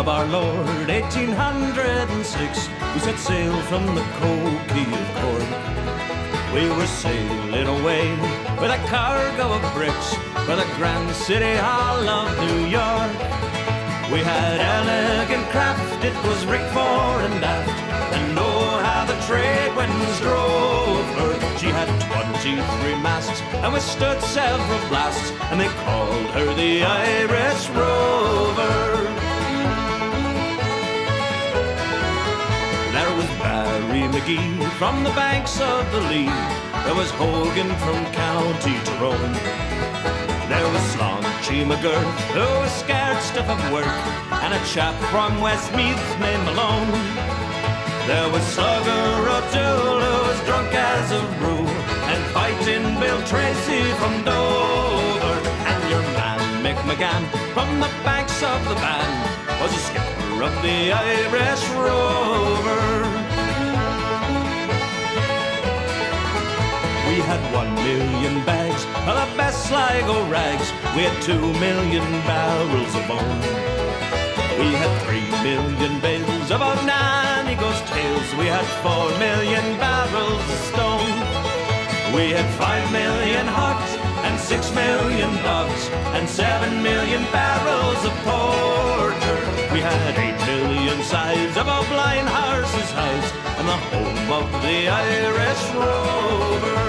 of our Lord, 1806, we set sail from the Coquille of Cork. We were sailing away with a cargo of bricks for the grand city hall of New York. We had elegant craft, it was rigged fore and aft, and oh, how the trade winds drove her. She had 23 masts and withstood several blasts, and they called her the Irish Rover. There was Barry McGee from the banks of the Lee. There was Hogan from County Tyrone. There was Slaunchy McGurk, who was scared stiff of work, and a chap from Westmeath named Malone. There was Slugger O'Toole, who was drunk as a rule, and Fighting Bill Tracy from Dover. And your man Mick McGann from the banks of the Bann was a skipper of the Irish Rover. We had 1 million bags of the best Sligo rags. We had 2 million barrels of bone. We had 3 million bales of old Nanny Ghost tales. We had 4 million barrels of stone. We had 5 million hogs and 6 million dogs and 7 million barrels of porter. We had 8 million sides of our blind horses' hides and the home of the Irish Rover.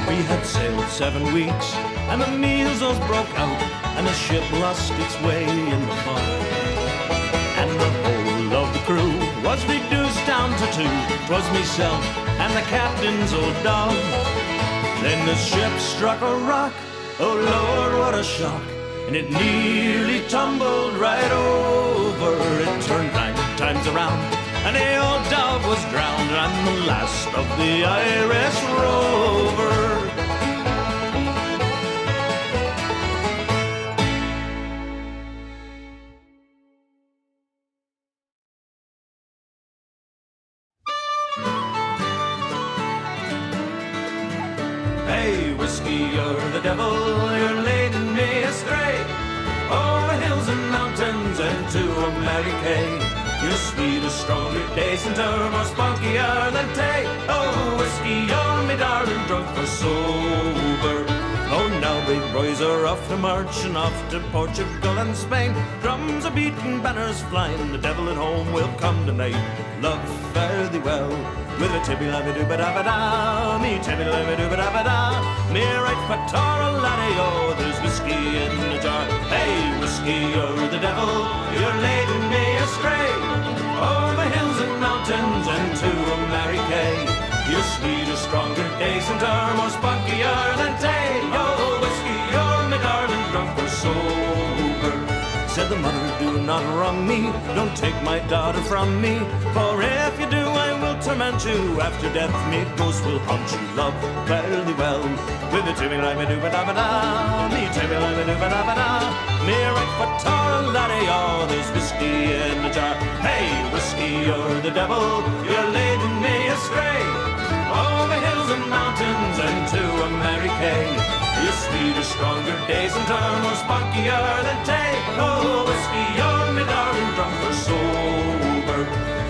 We had sailed 7 weeks, and the measles broke out, and the ship lost its way in the fog. And the whole of the crew was reduced down to 2. 'Twas myself and the captain's old dog. Then the ship struck a rock, oh Lord, what a shock, and it nearly tumbled right over. It turned 9 times around, and the old dog was drowned. I'm the last of the Irish Rover. Hey, whiskey, you're the devil, you're leading me astray, over hills and mountains and to America. You're sweeter, stronger, decenter, more spunkier than tay. Oh, whiskey, you're me darling, drunk or sober. Oh, now big boys are off to march and off to Portugal and Spain. Drums are beating, banners flying, the devil at home will come tonight. Love, fare thee well, with a tibby-labby-doo-ba-da-ba-da, me tibby-labby-doo-ba-da-ba-da, me right for Tara laddie, oh, there's whiskey in the jar. Hey, whiskey, you're the devil, you're leading me astray, over hills and mountains and to America. You're sweeter, stronger, decenter, more spunkier than tay. Oh, whiskey, you're me darling, drunk or sober. Said the mother, do not wrong me, don't take my daughter from me, for if you do I will torment you, after death me ghost will haunt you. Love, fare thee well, with a tibby-labby-doo-ba-da-ba-da, me tibby-labby-doo-ba-da-ba-da, me right for Tara laddie, oh, there's whiskey in the jar. Hey, whiskey, you're the devil, you're leading me astray, over hills and mountains and to America. You're sweeter, stronger, decenter, more spunkier than tay. Oh, whiskey, you're me darling, drunk or sober.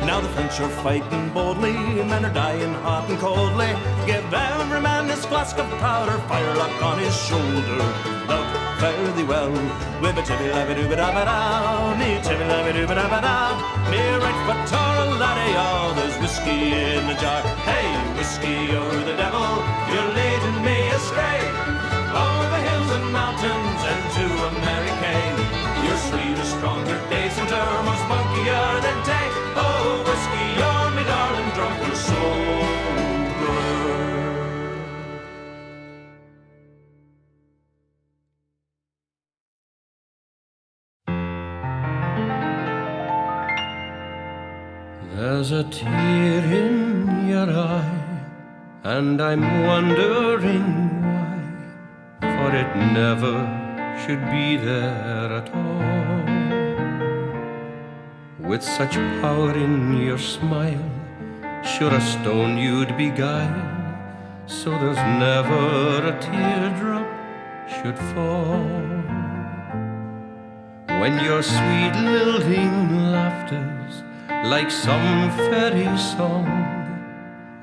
Now the French are fighting boldly, men are dying hot and coldly. Give every man his flask of powder, firelock on his shoulder. Love, fare thee well, with a tibby-labby-doo-ba-da-ba-da, me tibby-labby-doo-ba-da-ba-da, me right for Tara laddie, oh, there's whiskey in the jar. Hey, whiskey, you're the devil, you're leading me astray, over hills and mountains and to America. You're sweeter, stronger, decenter, more spunkier than tay. Oh, whiskey, you're me darling, drunk or sober. There's a tear in your eye, and I'm wondering why, for it never should be there at all. With such power in your smile, sure a stone you'd beguile, so there's never a teardrop should fall. When your sweet lilting laughter's like some fairy song,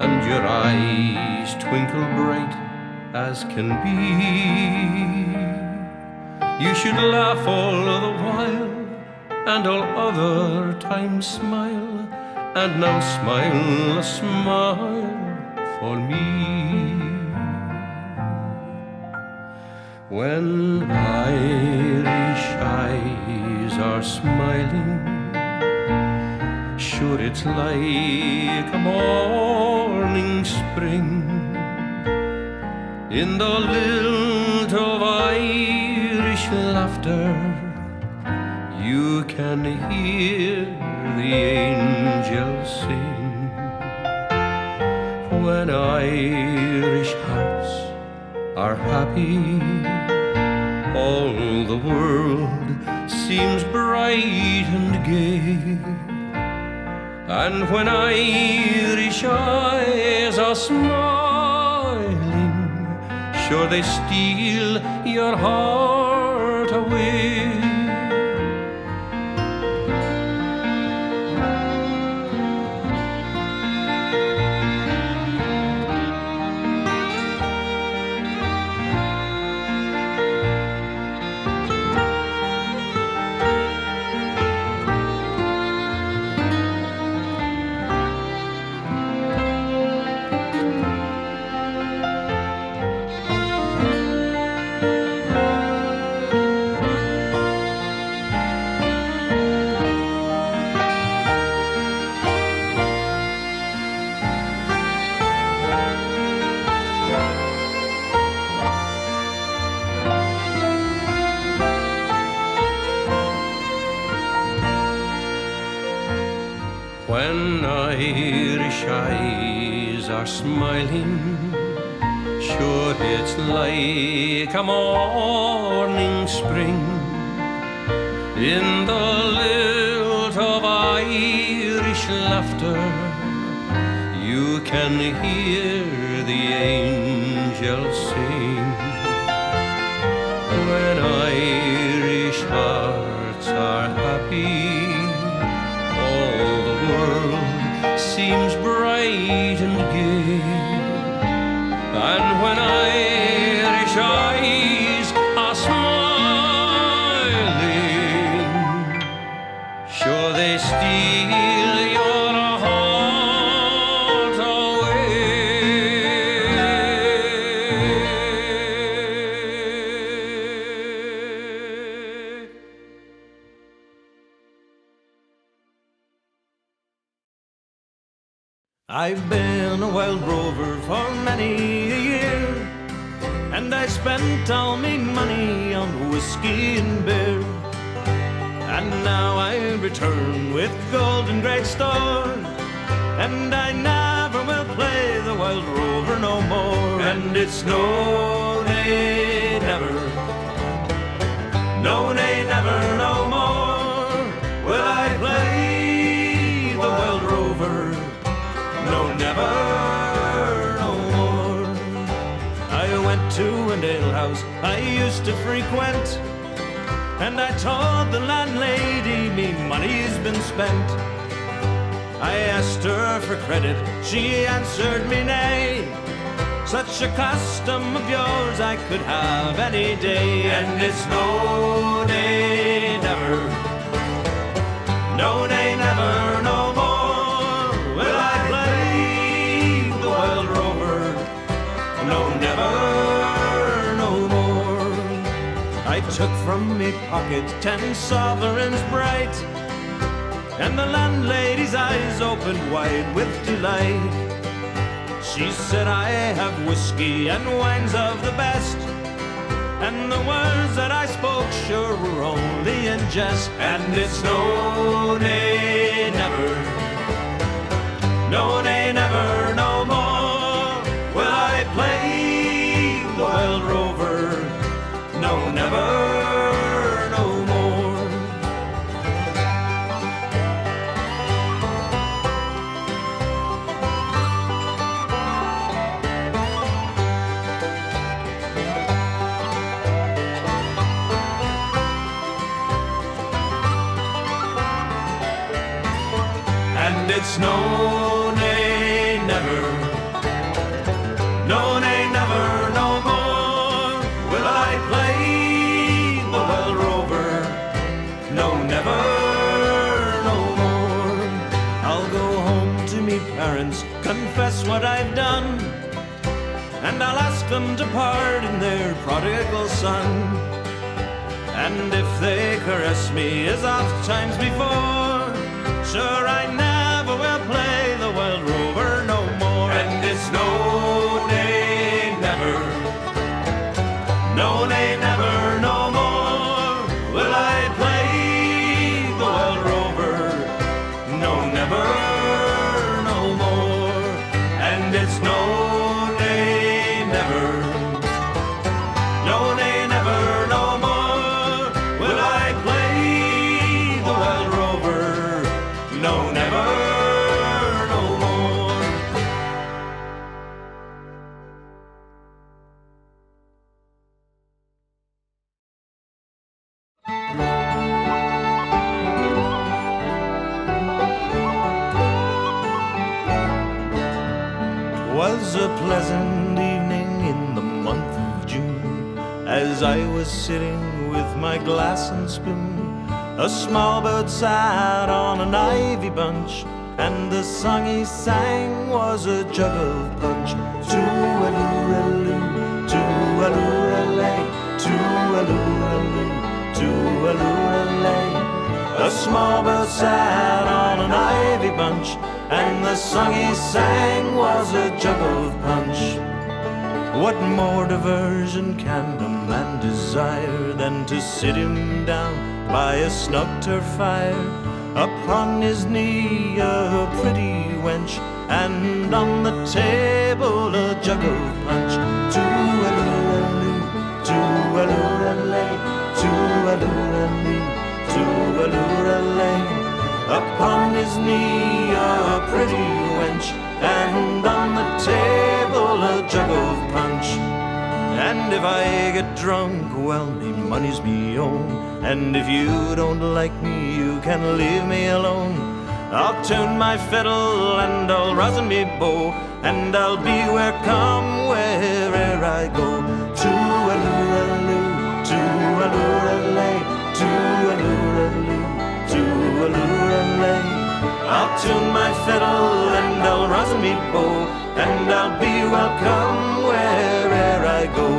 and your eyes twinkle bright as can be, you should laugh all the while, and all other times smile, and now smile a smile for me. When Irish eyes are smiling, sure it's like a morning spring. In the lilt of Irish laughter, you can hear the angels sing. When Irish hearts are happy, all the world seems bright and gay. And when Irish eyes are smiling, sure they steal your heart away. When Irish eyes are smiling, sure it's like a morning spring. In the lilt of Irish laughter, you can hear the angels sing. When Irish hearts are happy, seems bright and gay. And when Irish eyes are smiling, sure they steal your heart away. I've been a wild rover for many a year, and I spent all me money on whiskey and beer. And now I return with gold and great store, and I never will play the wild rover no more. And it's no, nay, never, no, nay, never, no more will I play the wild rover. No, never, no more. I went to an alehouse I used to frequent, and I told the landlady me money's been spent. I asked her for credit, she answered me nay. Such a custom of yours I could have any day. And it's no, nay, never, no, nay, never, no more will I play the wild rover. No, never, no more. I took from me pocket 10 sovereigns bright, and the landlady's eyes opened wide with delight. She said, I have whiskey and wines of the best, and the words that I spoke sure were only in jest. And it's no, nay, never, No, nay, never, no more will I play the wild rover. No, never, no more. And it's no, nay, never, no, nay, never, no more will I play the wild rover. No, never, no more. I'll go home to me parents, confess what I've done, and I'll ask them to pardon their prodigal son. And if they caress me as oft times before, sure I never will play the wild rover no more. And it's no, nay, never, no, nay, never, no more will I play the wild rover. No, never, no more. And it's no, nay, never, no, nay, never, no more will I play the wild rover. No, never, no more. Was a pleasant evening in the month of June, as I was sitting with my glass and spoon. A small bird sat on an ivy bunch, and the song he sang was a jug of punch. Too-a-loo-a-loo, too-a-loo-a-lay, too-a-loo-a-loo, too-a-loo-a-lay. A small bird sat on an ivy bunch, and the song he sang was a jug of punch. What more diversion can a man desire than to sit him down by a snug turf fire, upon his knee a pretty wench, and on the table a jug of punch? Too-a-loo-a-loo, too-a-loo-a-lay, too-a-loo-a-loo, too-a-loo-a-lay. Upon his knee a pretty wench, and on the table a jug of punch. And if I get drunk, well, me money's me own, and if you don't like me, you can leave me alone. I'll tune my fiddle and I'll rosin me bow, and I'll be where come where'er I go. Too-a-loo-a-loo, too-a-loo-a-lay, too-a-loo-a-loo, too-a-loo-a-lay. I'll tune my fiddle and I'll rosin me bow, and I'll be welcome where'er I go.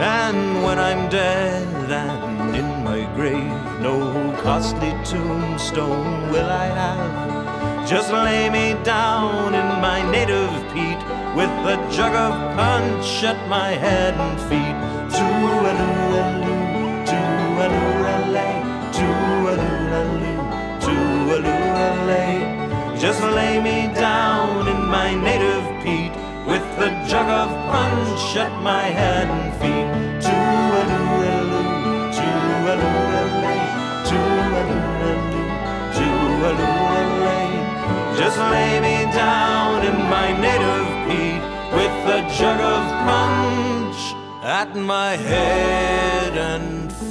And when I'm dead and in my grave, no costly tombstone will I have. Just lay me down in my native peat, with a jug of punch at my head and feet. Too-a-loo-a-loo, too-a-loo-a-lay, too-a-loo-a-loo, too-a-loo-a-lay. Just lay me down in my native peat, with a jug of punch at my head and feet. Too-a-loo-a-loo, too-a-loo-a-lay, too-a-loo-a-loo, too-a-loo-a-lay. Just lay me down in my native peat, with a jug of punch at my head and feet.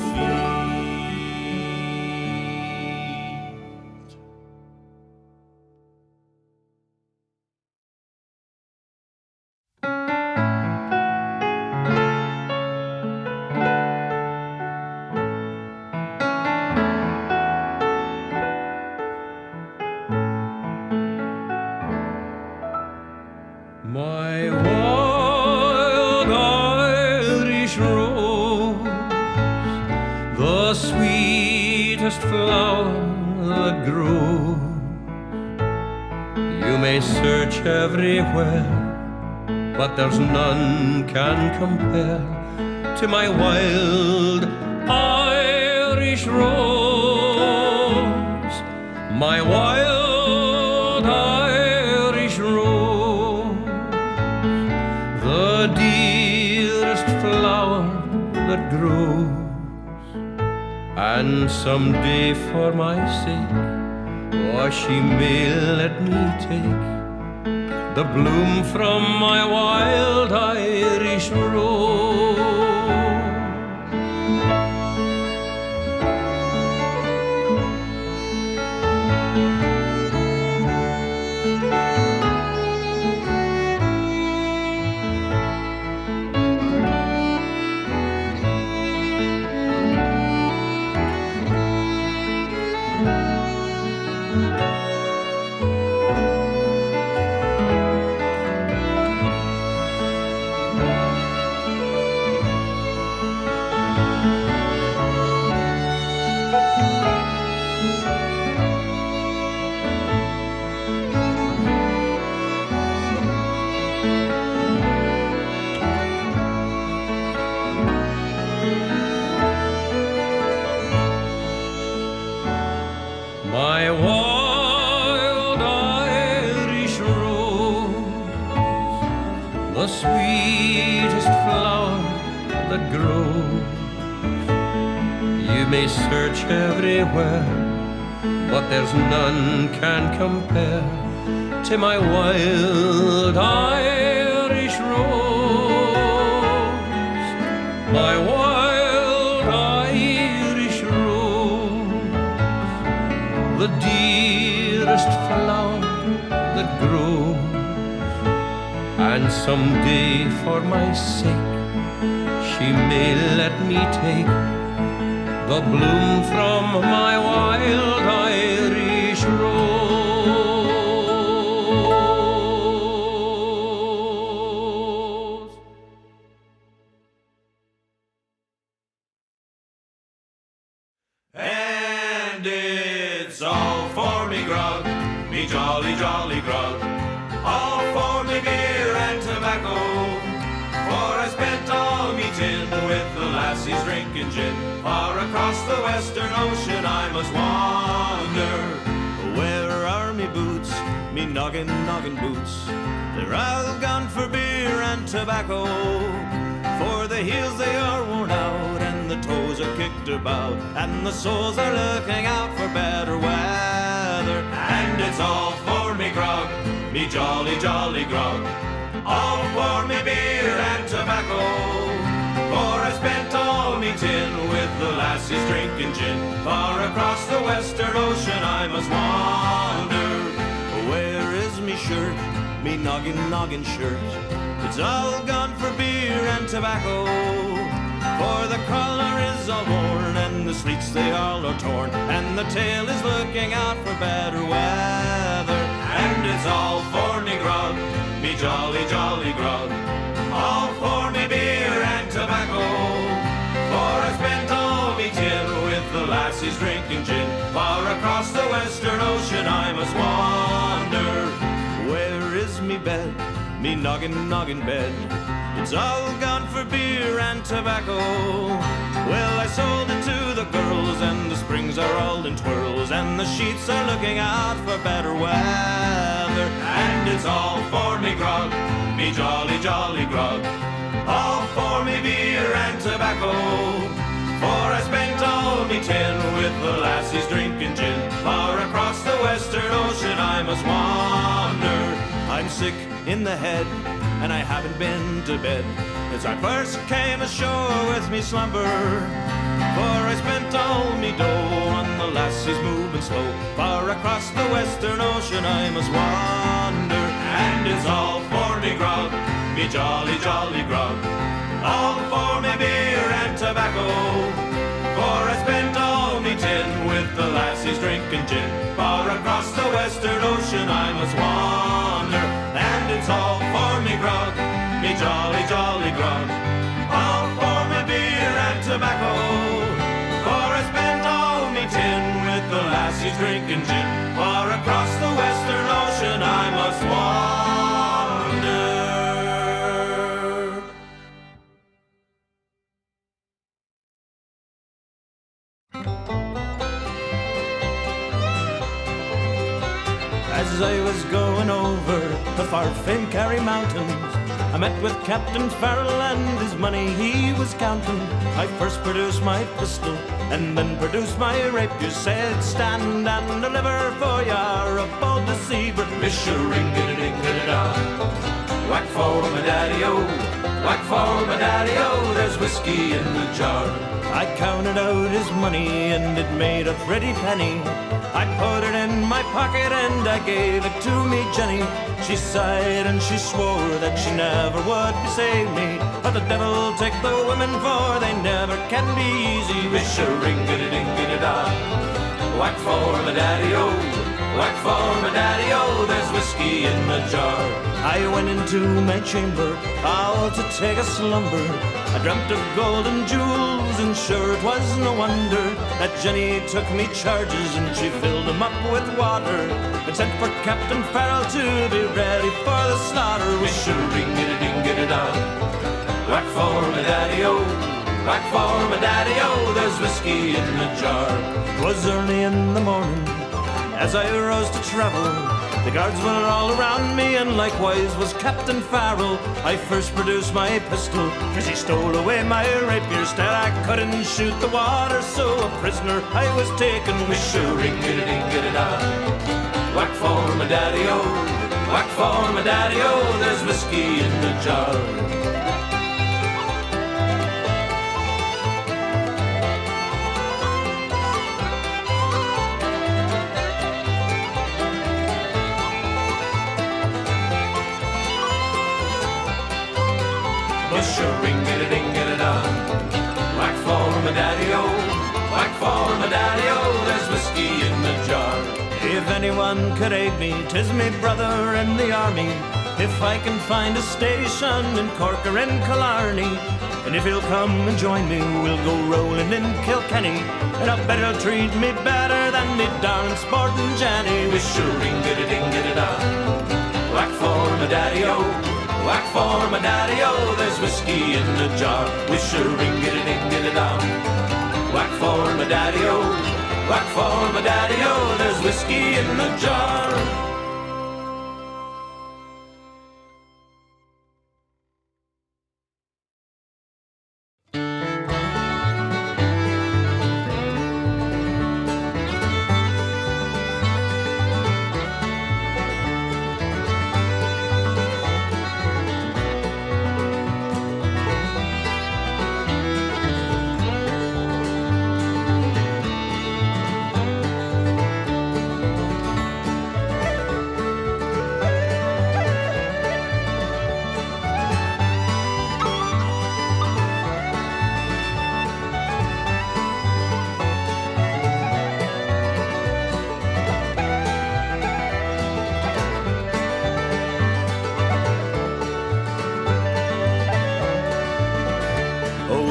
My wild Irish rose, the sweetest flower that grows. You may search everywhere, but there's none can compare to my wild Irish rose. My wild Irish grows. And someday for my sake, oh, she may let me take the bloom from my wild Irish rose. My wild Irish rose, the sweetest flower that grows. You may search everywhere, but there's none can compare to my wild Irish rose. My wild Irish rose, the dearest flower that grows. And someday for my sake, she may let me take the bloom from my wild Irish rose. And it's all for me grog, me jolly, jolly grog. All for me beer and tobacco, for I spent all me tin with the lassies drinking gin. Far across the western ocean I must wander. Where are me boots, me noggin, noggin boots? They're all gone for beer and tobacco. For the heels they are worn out, and the toes are kicked about, and the soles are looking out for better weather. And it's all for me grog, me jolly, jolly grog. All for me beer and tobacco, for I spent all me tin with the lassies drinking gin. Far across the western ocean I must wander. Where is me shirt, me noggin, noggin shirt? It's all gone for beer and tobacco. For the collar is all worn, and the sleeves they all are torn, and the tail is looking out for better weather. And it's all for me grog, me jolly, jolly grog. All for me beer and tobacco, for I spent all me tin with the lassies drinking gin. Far across the western ocean I must wander. Where is me bed, me noggin, noggin bed? It's all gone for beer and tobacco. Well, I sold it to the girls, and the springs are all in twirls, and the sheets are looking out for better weather. And it's all for me grog, me jolly, jolly grog. All for me beer and tobacco, for I spent all me tin with the lassies drinking gin. Far across the western ocean I must wander. I'm sick in the head, and I haven't been to bed since I first came ashore with me slumber. For I spent all me dough on the lassies moving slow. Far across the western ocean I must wander. And it's all for me grog, me jolly, jolly grog. All for me beer and tobacco, for I spent all me tin with the lassies drinking gin. Far across the western ocean I must wander. And it's all for me grog, me jolly, jolly grog. All for me beer and tobacco, for I spent all me tin with the lassies drinking gin. Far across the western ocean I must wander. As I was going over the far famed Kerry Mountains, I met with Captain Farrell and his money he was counting. I first produced my pistol and then produced my rapier. Said, stand and deliver, for you're a bold deceiver. Mish-a-ring-a-ding-a-da. Whack for my daddy-o, whack for my daddy-o, there's whiskey in the jar. I counted out his money and it made a pretty penny. I put it in my pocket and I gave it to me Jenny. She sighed and she swore that she never would besave me. But the devil take the women, for they never can be easy. Wish-a-ring-a-ding-a-da. Whack for my daddy-o, whack for my daddy-o, there's whiskey in the jar. I went into my chamber, all to take a slumber. I dreamt of gold and jewels, and sure it was no wonder that Jenny took me charges and she filled them up with water and sent for Captain Farrell to be ready for the slaughter. Wish-a-ring-a-ding-a-da. Whack for my daddy-o, whack for my daddy-o, there's whiskey in the jar. 'Twas early in the morning as I rose to travel. The guards were all around me, and likewise was Captain Farrell. I first produced my pistol, 'cause he stole away my rapier. Still I couldn't shoot the water, so a prisoner I was taken. Wish-a-ring-a-ding-a-da. Whack for my daddy-o, whack for my daddy-o, there's whiskey in the jar. Wish-a-ring-a-ding-a-da. Whack for my daddy-o, whack for my daddy-o, there's whiskey in the jar. If anyone could aid me, 'tis me brother in the army. If I can find a station in Cork or in Killarney, and if he'll come and join me, we'll go rolling in Kilkenny. And I bet he'll treat me better than me darling sporting Jenny. Wish-a-ring-a-ding-a-da. Whack for my daddy-o, whack for my daddy-o, there's whiskey in the jar. Wish-a-ring-a-ding-a-da. Whack for my daddy-o, whack for my daddy-o, there's whiskey in the jar.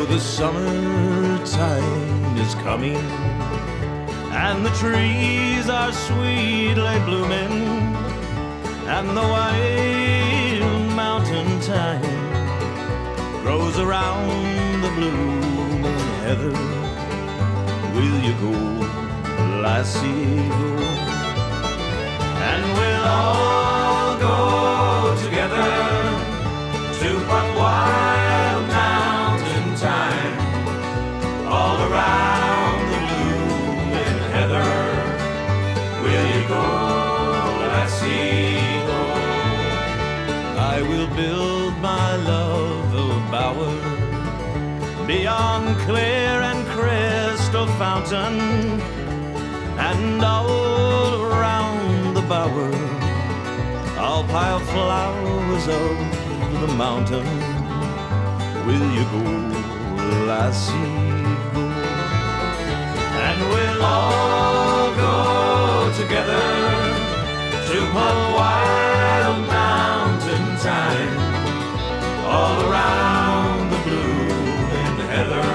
The summertime is coming, and the trees are sweetly blooming, and the wild mountain thyme grows around the blooming heather. Will you go, lassie, go? And we'll all go together to what wild mountain time, all around the blooming heather. Will you go, lassie, go? I will build my love a bower beyond clear and crystal fountain, and all around the bower I'll pile flowers of the mountain. Will you go, lassie, go? And we'll all go together to a wild mountain time, all around the blooming heather.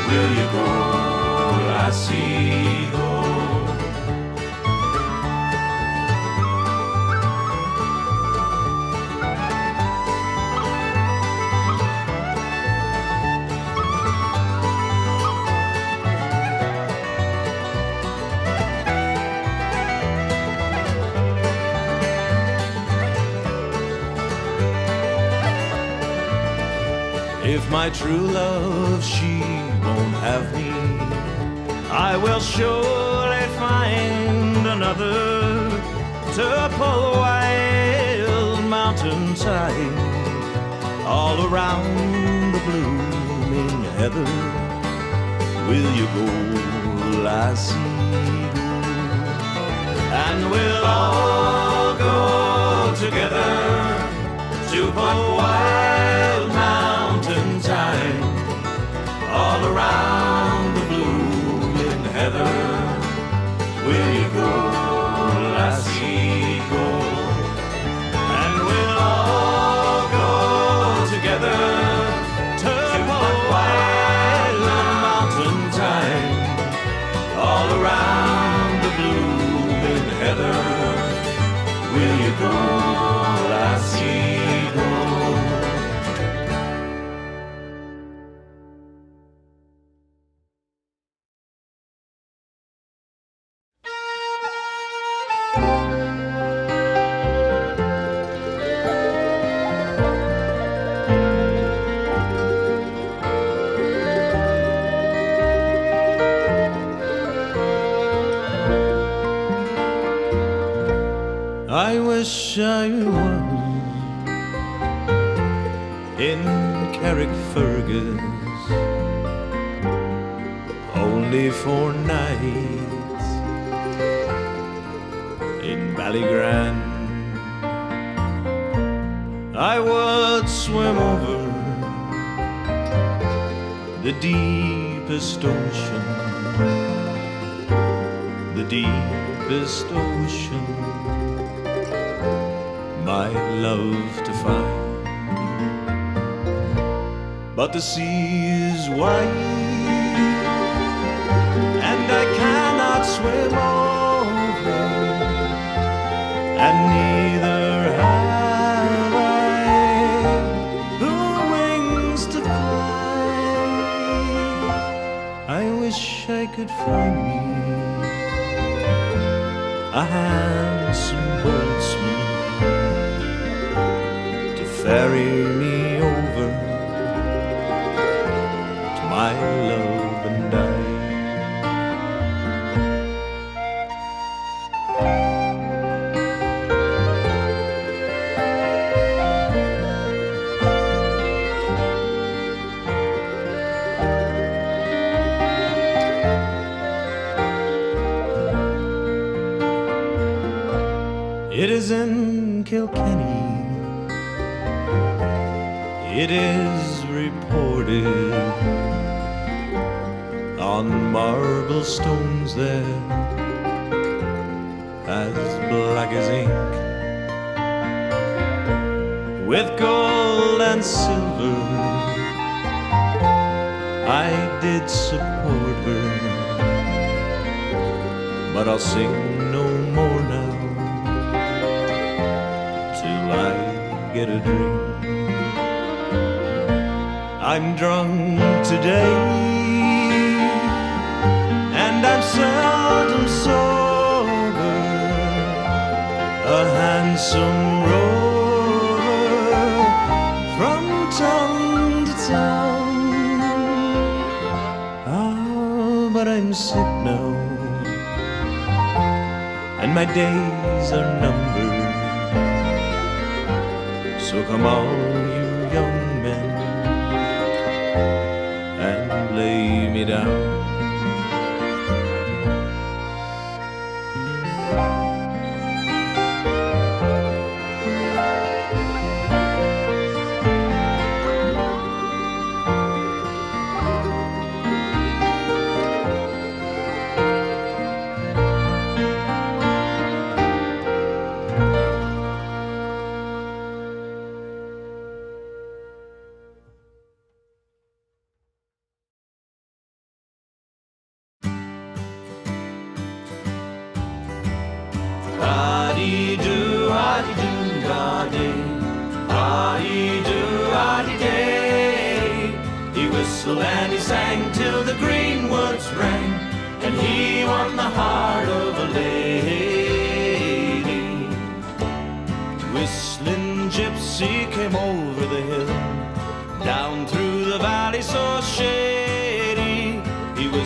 Will you go, lassie, go? If my true love, she won't have me, I will surely find another to pull wild mountainside all around the blooming heather. Will you go, lassie, and we'll all go together to pull wild mountainside all around the blooming heather. Will you go, lassie, go? And we'll all go together to pull wild mountainside all around the blooming heather. Will you go, lassie, go? I wish I was in Carrickfergus only 4 nights, in Ballygrand I would swim over the deepest ocean, the deepest ocean, my love to find. But the sea is wide, and I cannot swim over, and neither have I the wings to fly. I wish I could find me a handsome boatsman to ferry me over to my love and I. It is in Kilkenny, it is reported on marble stones there as black as ink, with gold and silver I did support her, but I'll sing no more now till I get a drink. I'm drunk today, and I'm seldom sober, a handsome rover from town to town. Ah, but I'm sick now, and my days are numbered. So come all you young men and lay me down. He whistled and he sang till the green woods rang, and he won the heart of a lady. Whistling gypsy came over the hill, down through the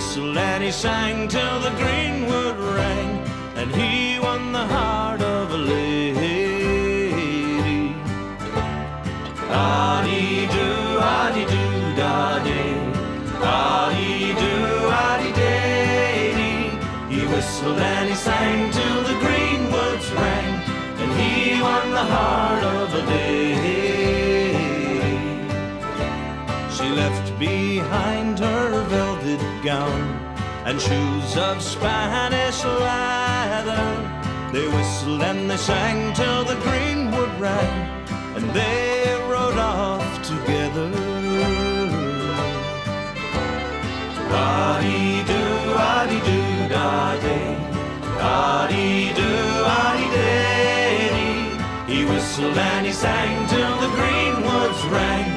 whistled and he sang till the greenwood rang, and he won the heart of a lady. Ah-dee-doo, ah-dee-doo, da-day, ah-dee-doo, ah-dee-day-dee. He whistled and he sang till the greenwoods rang, and he won the heart of a lady. She left behind her velvet gown and shoes of Spanish leather. They whistled and they sang till the greenwood rang, and they rode off together. Ah-dee-doo, ah-dee-doo, da-day, ah-dee-doo, ah-dee-day-dee. He whistled and he sang till the greenwoods rang,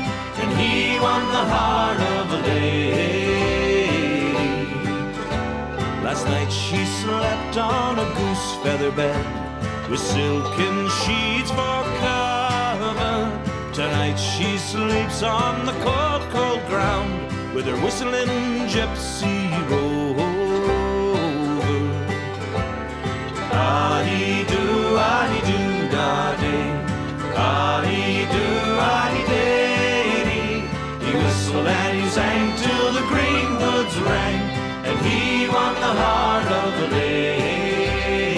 and he won the heart of a lady. Last night she slept on a goose feather bed with silken sheets for cover. Tonight she sleeps on the cold, cold ground with her whistling gypsy rover. Ah-dee-doo, ah-dee-doo, da-day, ah-dee-doo, ah-dee-day-dee. He whistled and he sang till the greenwoods rang, and he won the heart of a lady.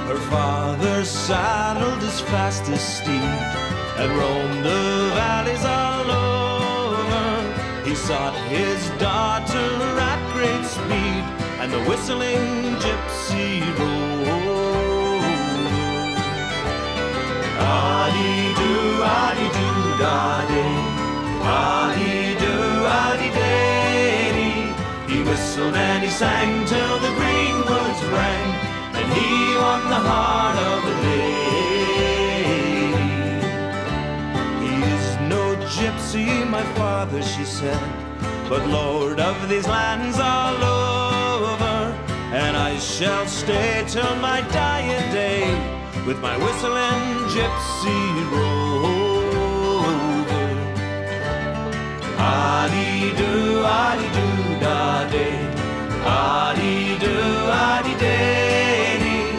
Her father saddled his fastest steed and roamed the valleys all over. He sought his daughter at great speed, and the whistling gypsy rover. Ah-dee-doo, ah-dee-doo, da-day, ah-dee-doo, ah-dee-day-dee. He whistled and he sang till the greenwoods rang, and he won the heart of a lady. He is no gypsy, my father, she said, but lord of these lands all over. And I shall stay till my dying day with my whistling gypsy rover. Ah-dee-doo, ah-dee-doo, da-day, ah-dee-doo, ah-dee-day-dee.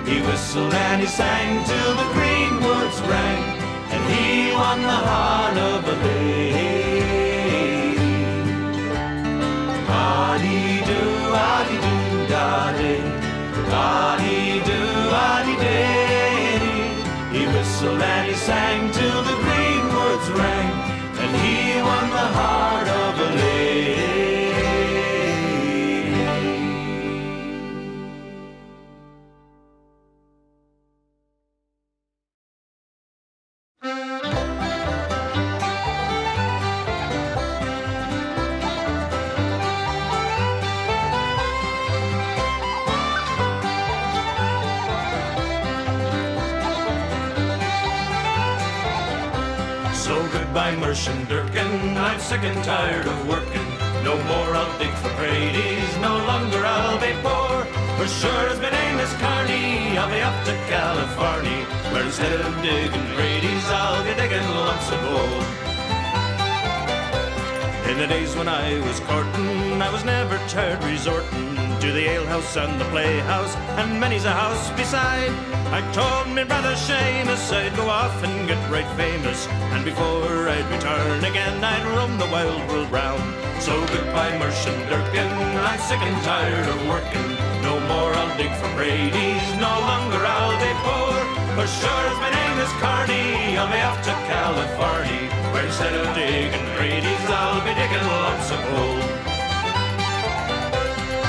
He whistled and he sang till the greenwoods rang, and he won the heart of a lady. Ah-dee-doo, ah-dee-doo, da-day, ah-dee-doo, ah-dee-day-dee. He whistled and he sang till the greenwoods rang, and he won the heart of a lady. So goodbye, Merchant Durkin, I'm sick and tired of working. No more I'll dig for Brady's, no longer I'll be poor. For sure as my name is Carney, I'll be off to California, where instead of digging Brady's, I'll be digging lumps of gold. In the days when I was courting, I was never tired resorting to the alehouse and the playhouse, and many's a house beside. I told me brother Seamus I'd go off and get right famous, and before I'd return again, I'd roam the wild world round. So goodbye, Merchant Durkin, I'm sick and tired of working. No more I'll dig for Brady's, no longer I'll be poor. For sure as my name is Carney, I'll be off to California, where instead of digging Brady's, I'll be digging lumps of gold.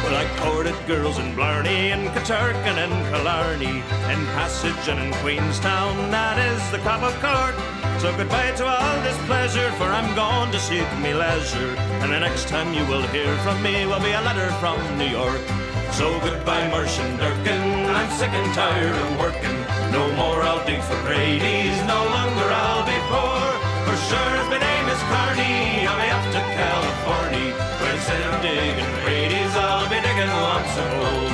Well, I courted girls in Blarney and Caturcan and Killarney, in Passage and in Queenstown, that is the Cup of Court. So goodbye to all this pleasure, for I'm gone to seek me leisure, and the next time you will hear from me will be a letter from New York. So goodbye, Merchant Durkin, I'm sick and tired of working. No more I'll dig for Brady's, no longer I'll be poor. For sure as my name is Carney, I'll be off to California, where instead of digging Brady's, I'll be digging lumps of gold.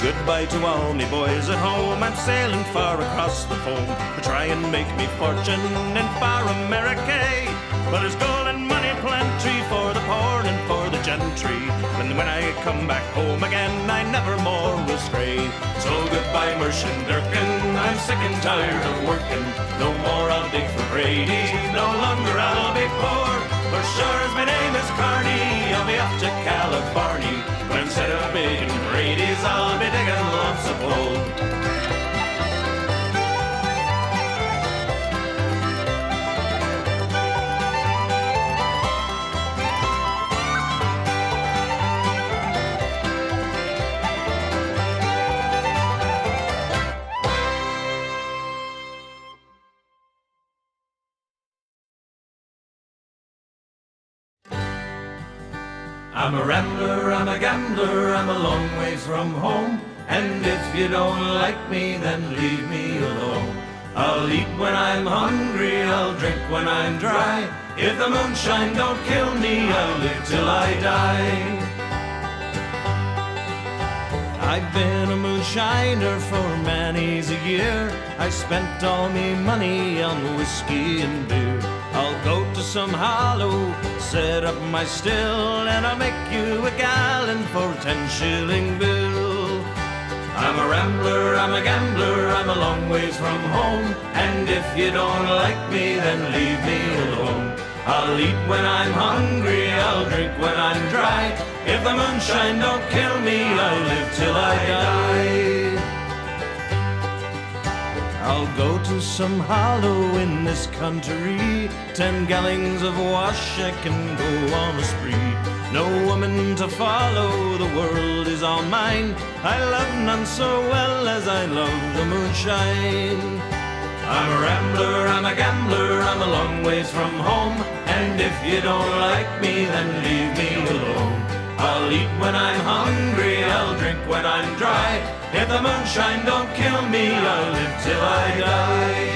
goodbye to all me boys at home. I'm sailing far across the foam to try and make me fortune in far America. But there's gold and money plenty for the poor and for the gentry, and when I come back home again I never more will stray. So goodbye Merchant Durkin, I'm sick and tired of working. No more I'll dig for Brady's, no longer I'll be poor. For sure as my name is Carney, I'll be off to California, but instead of digging Brady's I'll be digging lumps of gold. I'm a rambler, I'm a gambler, I'm a long ways from home, and if you don't like me, then leave me alone. I'll eat when I'm hungry, I'll drink when I'm dry. If the moonshine don't kill me, I'll live till I die. I've been a moonshiner for many's a year. I spent all me money on whiskey and beer. I'll go to some hollow, set up my still, and I'll make you a gallon for a 10-shilling bill. I'm a rambler, I'm a gambler, I'm a long ways from home, and if you don't like me, then leave me alone. I'll eat when I'm hungry, I'll drink when I'm dry. If the moonshine don't kill me, I'll live till I die. I'll go to some hollow in this country, 10 gallons of wash I can go on a spree. No woman to follow, the world is all mine. I love none so well as I love the moonshine. I'm a rambler, I'm a gambler, I'm a long ways from home, and if you don't like me, then leave me alone. I'll eat when I'm hungry, I'll drink when I'm dry. If the moonshine don't kill me, I'll live till I die.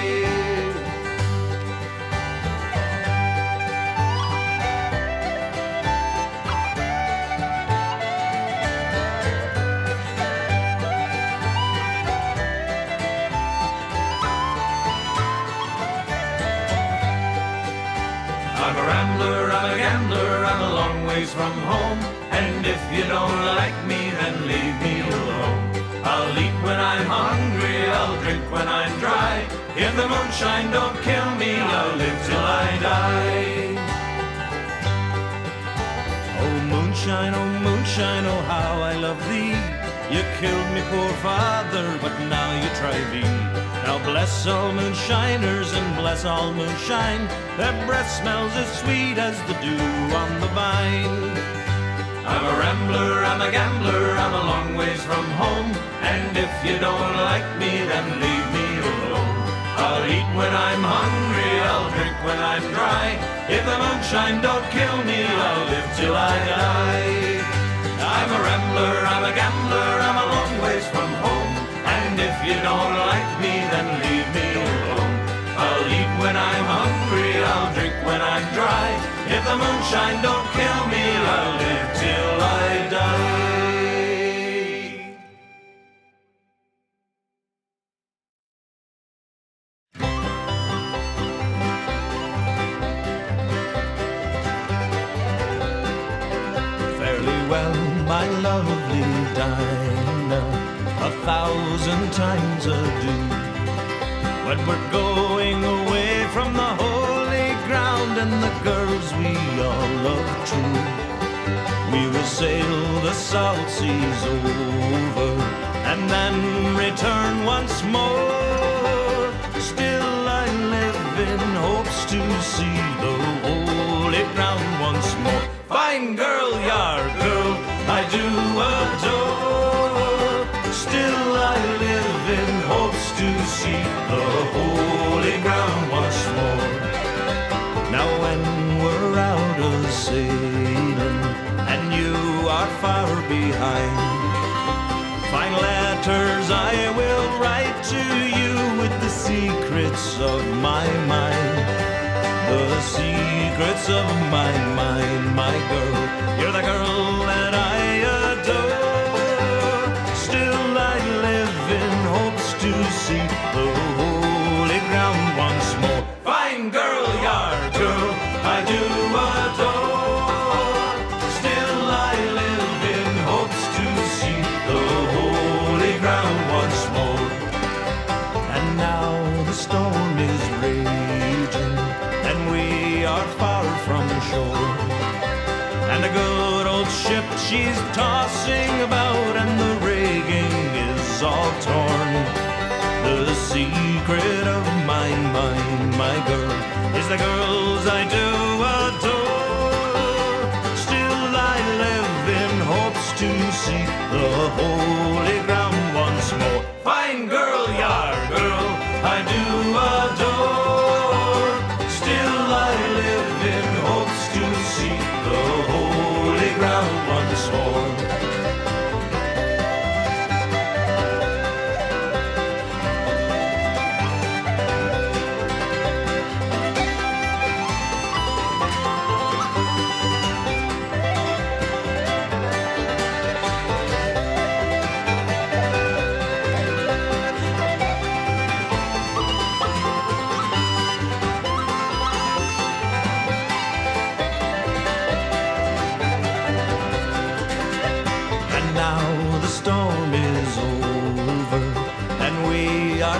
I'm a rambler, I'm a gambler, I'm a long ways from home, and if you don't like me, then leave me alone. I'll eat when I'm hungry, I'll drink when I'm dry. If the moonshine don't kill me, I'll live till I die. Oh moonshine, oh how I love thee. You killed me poor father, but now you try me. Now bless all moonshiners and bless all moonshine. Their breath smells as sweet as the dew on the vine. I'm a rambler, I'm a gambler, I'm a long ways from home, and if you don't like me, then leave me alone. I'll eat when I'm hungry, I'll drink when I'm dry. If the moonshine don't kill me, I'll live till I die. I'm a rambler, I'm a gambler, I'm a long ways from home, and if you don't like me, then leave me alone. I'll eat when I'm hungry, I'll drink when I'm dry. If the moonshine don't kill me, I'll live till I die. Fairly well, my lovely Dinah, 1,000 times adieu. But we're going away from the holy ground and the girls we all love true. We will sail the salt seas over and then return once more. Still I live in hopes to see the holy ground once more. Fine girl, yar girl, I do adore. Still I live in hopes to see the holy ground once more. Now when we're out a sailing and you are far behind, fine letters I will write to you with the secrets of my mind. The secrets of my mind, my girl, you're the girl that I adore. Still ground once more. And now the storm is raging, and we are far from shore. And the good old ship, she's tossing about, and the rigging is all torn. The secret of my mind, my girl, is the girls I do adore. Still I live in hopes to see the holy ground once more. Fine girl, yar girl, I do adore. Still I live in hopes to see the holy ground once more.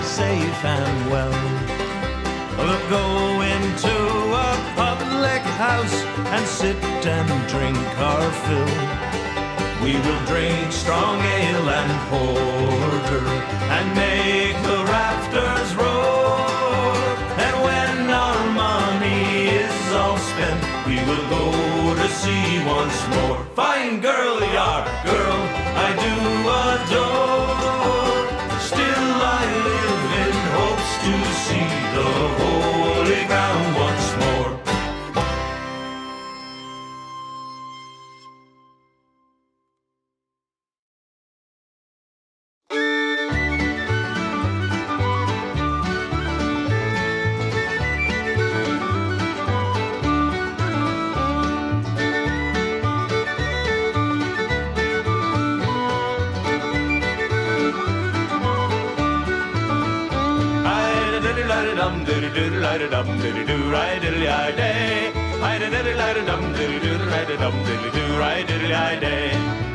Safe and well, we'll go into a public house and sit and drink our fill. We will drink strong ale and porter and make the rafters roar. And when our money is all spent, we will go to sea once more. Fine girl, yar girl, I do adore. Still I live in hopes to see the holy ground once more.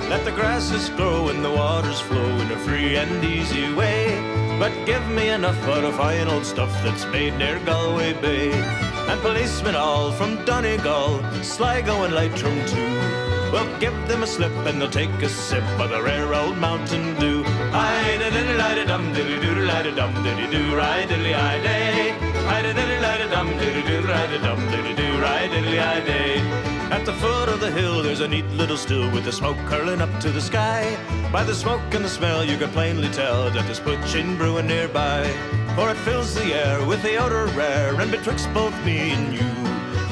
Let the grasses grow and the waters flow in a free and easy way, but give me enough of the fine old stuff that's made near Galway Bay. And policemen all from Donegal, Sligo and Leitrim too, well, give them a slip and they'll take a sip of the rare old Mountain Dew. Hi-da-diddle-di-da-dum, diddle-doodle-di-da-dum, diddle-doo, ride-diddle-i-day. Hi-da-diddle-di-da-dum, diddle-doodle-di-da-dum, diddle-doo, ride-diddle-i-day. At the foot of the hill there's a neat little still with the smoke curling up to the sky. By the smoke and the smell you can plainly tell that there's poaching brewing nearby. For it fills the air with the odor rare, and betwixt both me and you,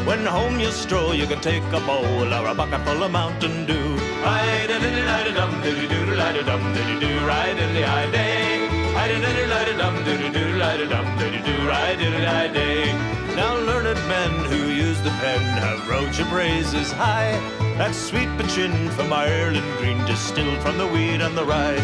when home you stroll, you can take a bowl or a bucket full of Mountain Dew. Hi-da-diddle-di-da-dum, diddle-doodle-di-da-dum, diddle-doo, ride-diddle-i-day. Hi-da-diddle-di-da-dum, diddle-doodle-di-da-dum, diddle-doo, ride-diddle-i-day. Now learned men who use the pen have wrote your praises high. That sweet bachin from Ireland green, distilled from the wheat and the rye.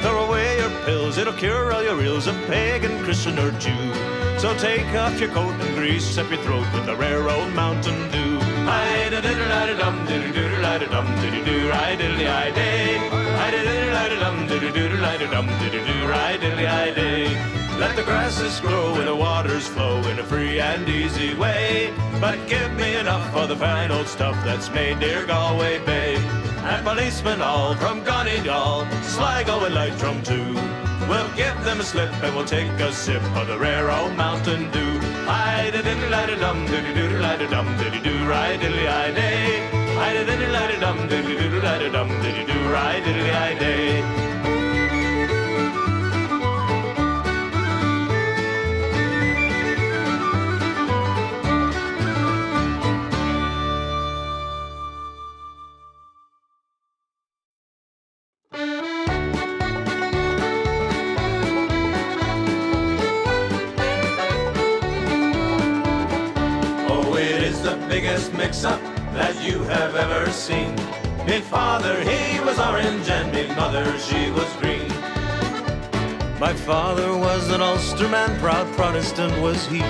Throw away your pills, it'll cure all your ills of pagan, Christian or Jew. So take off your coat and grease up your throat with the rare old Mountain Dew. Hi-da-diddle-di-da-dum, diddle-doodle-di-da-dum, diddle-doo, ride-diddle-i-day. Hi-da-diddle-di-da-dum, diddle-doodle-di-da-dum, diddle-doo, ride-diddle-i-day. Let the grasses grow and the waters flow in a free and easy way, but give me enough of the fine old stuff that's made near Galway Bay. And policemen all from Donegal, Sligo and Leitrim too, we'll give them a slip and we'll take a sip of the rare old Mountain Dew. Hi-da-diddle-di-da-dum, diddle-doodle-di-da-dum, diddle-doo, ride-diddle-i-day. Hi-da-diddle-di-da-dum, diddle-doodle-di-da-dum, diddle-doo, ride-diddle-i-day. Mix-up that you have ever seen. Me father, he was orange, and me mother, she was green. My father was an Ulsterman, proud Protestant was he.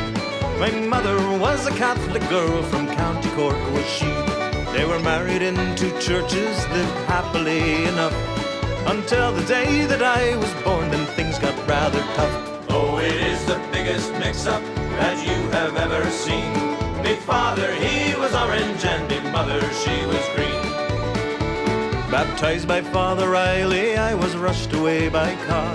My mother was a Catholic girl, from County Cork was she. They were married in two churches, lived happily enough. until the day that I was born, then things got rather tough. Oh, it is the biggest mix-up that you have ever seen. Me father, he was orange, and me mother, she was green. Baptized by Father Riley, I was rushed away by car,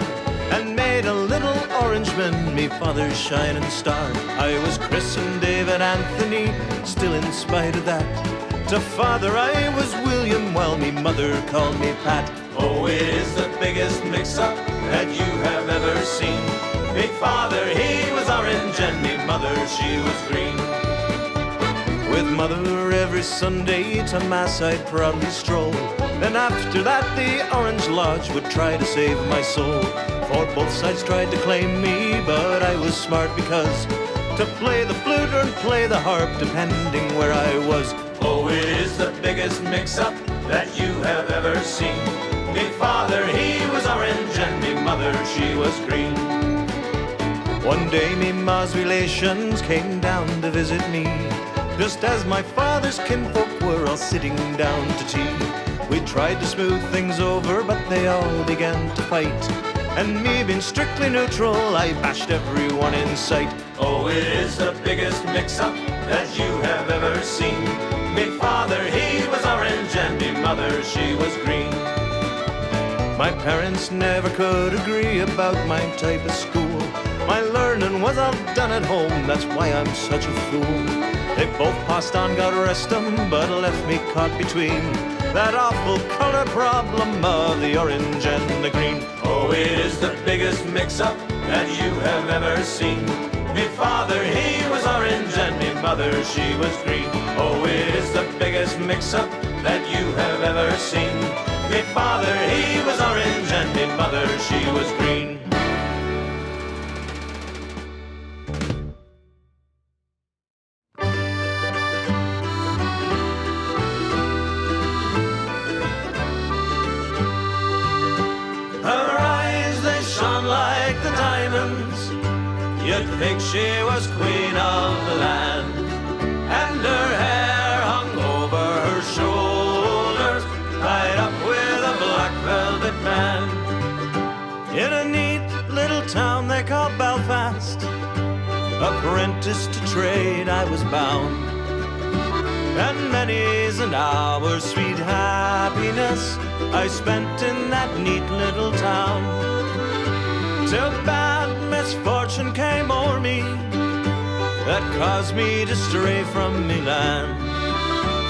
and made a little Orangeman, me father's shining star. I was christened David Anthony, still in spite of that. To father I was William, while me mother called me Pat. Oh, it is the biggest mix-up that you have ever seen. Me father, he was orange, and me mother, she was green. With mother every Sunday to mass I'd proudly stroll. Then after that the Orange Lodge would try to save my soul. For both sides tried to claim me, but I was smart because to play the flute or play the harp, depending where I was. Oh, it is the biggest mix-up that you have ever seen. Me father, he was orange, and me mother, she was green. One day me ma's relations came down to visit me, just as my father's kinfolk were all sitting down to tea. We tried to smooth things over, but they all began to fight. And me being strictly neutral, I bashed everyone in sight. Oh, it is the biggest mix-up that you have ever seen. Me father, he was orange, and me mother, she was green. My parents never could agree about my type of school. My learning was all done at home, that's why I'm such a fool. They both passed on, God rest them, but left me caught between that awful color problem of the orange and the green. Oh, it is the biggest mix-up that you have ever seen. Me father, he was orange, and me mother, she was green. Oh, it is the biggest mix-up that you have ever seen. Me father, he was orange, and me mother, she was green. You'd think she was queen of the land, and her hair hung over her shoulders, tied up with a black velvet band. In a neat little town they call Belfast, apprentice to trade I was bound, and many's an hour's sweet happiness I spent in that neat little town, till bad misfortune came o'er me that caused me to stray from me land,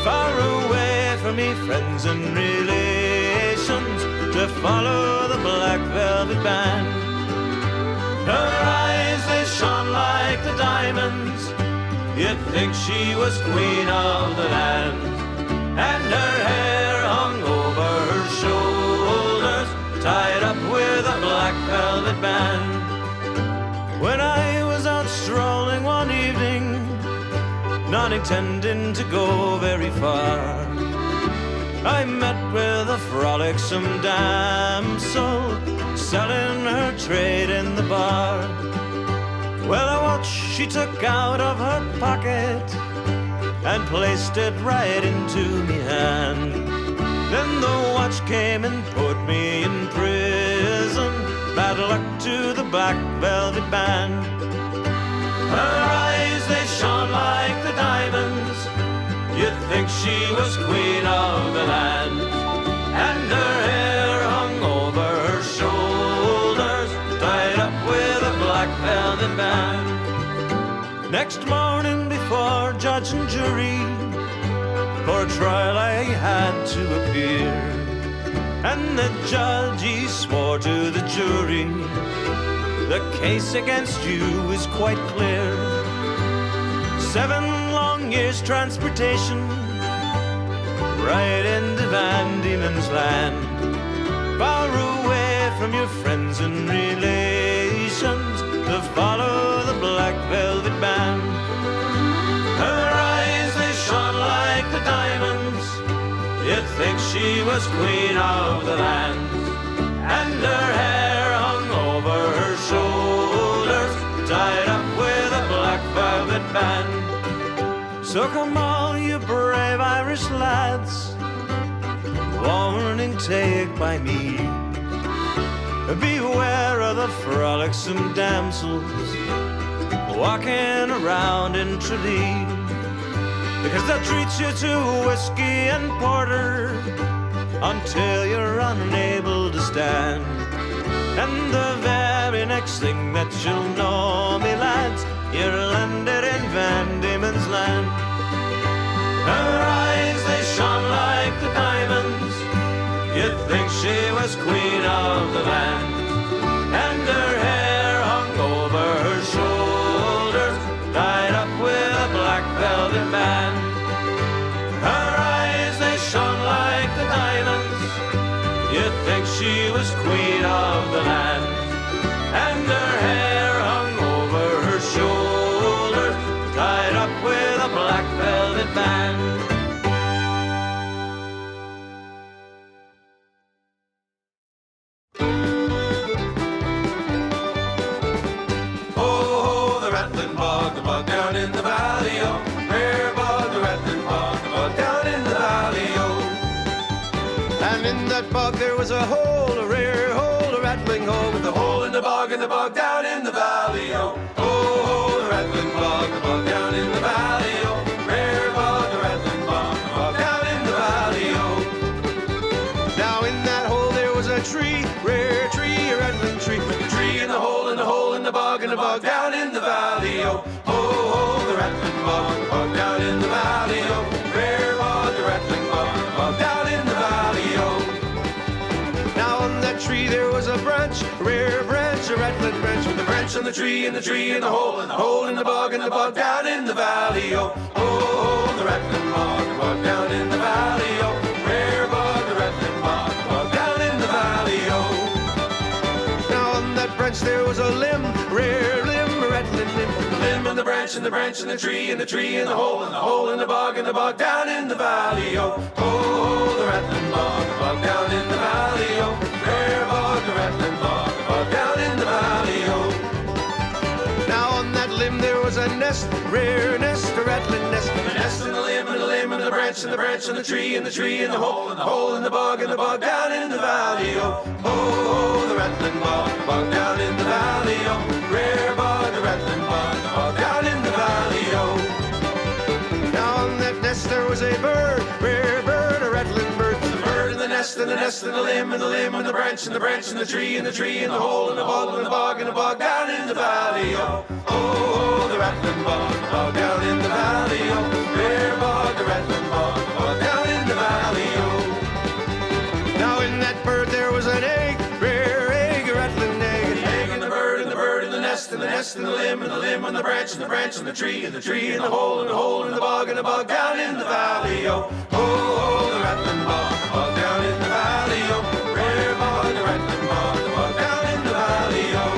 far away from me friends and relations, to follow the black velvet band. Her eyes, they shone like the diamonds, you'd think she was queen of the land, and her hair hung over her shoulders, tied up with a black velvet band. When I was out strolling one evening, not intending to go very far, I met with a frolicsome damsel, selling her trade in the bar. Well, a watch she took out of her pocket and placed it right into me hand. Then the watch came and put me in prison, bad luck to the black velvet band. Her eyes, they shone like the diamonds, you'd think she was queen of the land, and her hair hung over her shoulders, tied up with a black velvet band. Next morning before judge and jury, for trial I had to appear, and the judge, he swore to the jury, the case against you is quite clear. 7 long years transportation, right into Van Diemen's land, far away from your friends and relations, to follow the black velvet band. Her eyes, they shone like the diamonds, you'd think she was queen of the land, and her hair hung over her shoulders, tied up with a black velvet band. So come all you brave Irish lads, warning take by me, Beware of the frolicsome damsels walking around in Tralee, because they'll treat you to whiskey and porter until you're unable to stand. And the very next thing that you'll know, me lads, you're landed in Van Diemen's Land. Her eyes, they shone like the diamonds, you'd think she was queen of the land. And her hair hung over her shoulders, tied up with a black velvet band. Her eyes, they shone like the diamonds, you'd think she was queen of the land. And her hair hung over her shoulders, tied up with a black velvet band. Oh, the rattling bog, the bog down in the valley, oh. Rare bog, the rattling bog, the bog down in the valley, oh. And in that bog there was a hole, a rare hole, a rattling hole, with a hole in the bog and the bog down in the valley, oh. Oh, the rattling bog, the bog down in the valley, oh. Rare bog, the rattling bog, the bog down in the valley, oh. Now in that hole there was a tree, rare tree, a rattling tree, With the tree in the hole, and the hole in the bog, and the bog down in the valley, oh. Oh, the rattling bog, the bog down in the valley, oh. Rare bog, the rattling bog, the bog down in the valley, oh. now on that tree there was a branch, a rare branch, a rattling branch, with a branch On the tree, and the tree in the hole, and the hole in the bog, and the bog down in the valley, oh. Oh, the rattling bog, the bog down in the valley, oh. Rare bog, the rattling bog, the bog down in the valley, oh. now on that branch there was a limb, rare limb, a rattling limb, The limb and the branch and the branch and the tree and the tree and the hole in the bog and the bog down in the valley, oh. Oh, the rattling bog, the bog down in the valley, oh. Rare bog, the rattling bog, the bog down in the valley, oh. now on that limb there was a nest, rare nest, a rattling nest, The nest and the limb and the limb and the branch and the branch and the tree and the tree and the hole in the bog and the bog down in the valley, oh. Oh, the rattling bog, the bog down in the valley, oh. Rare bog, the rattling bog, the bog down in the valley, oh. now on that nest there was a bird, rare bird, a rattling bird, The bird in the nest and the nest and the limb and the limb and the branch and the branch and the tree and the tree and the hole in the bog and the bog and the bog down in the valley, oh. Oh, the rattling bog, the bog down in the valley, oh. Rare bog, the rattling bog, the bog down in the valley, oh. now in that bird there was an egg, rare egg, a rattling egg, The egg and the bird and the bird and the nest and the nest and the limb and the limb and the branch and the branch and the tree and the tree and the hole in the bog and the bog down in the valley, oh. Oh, the rattling bog, the bog down in the valley, oh. Rare bog, the rattling bog, the bog down in the valley, oh.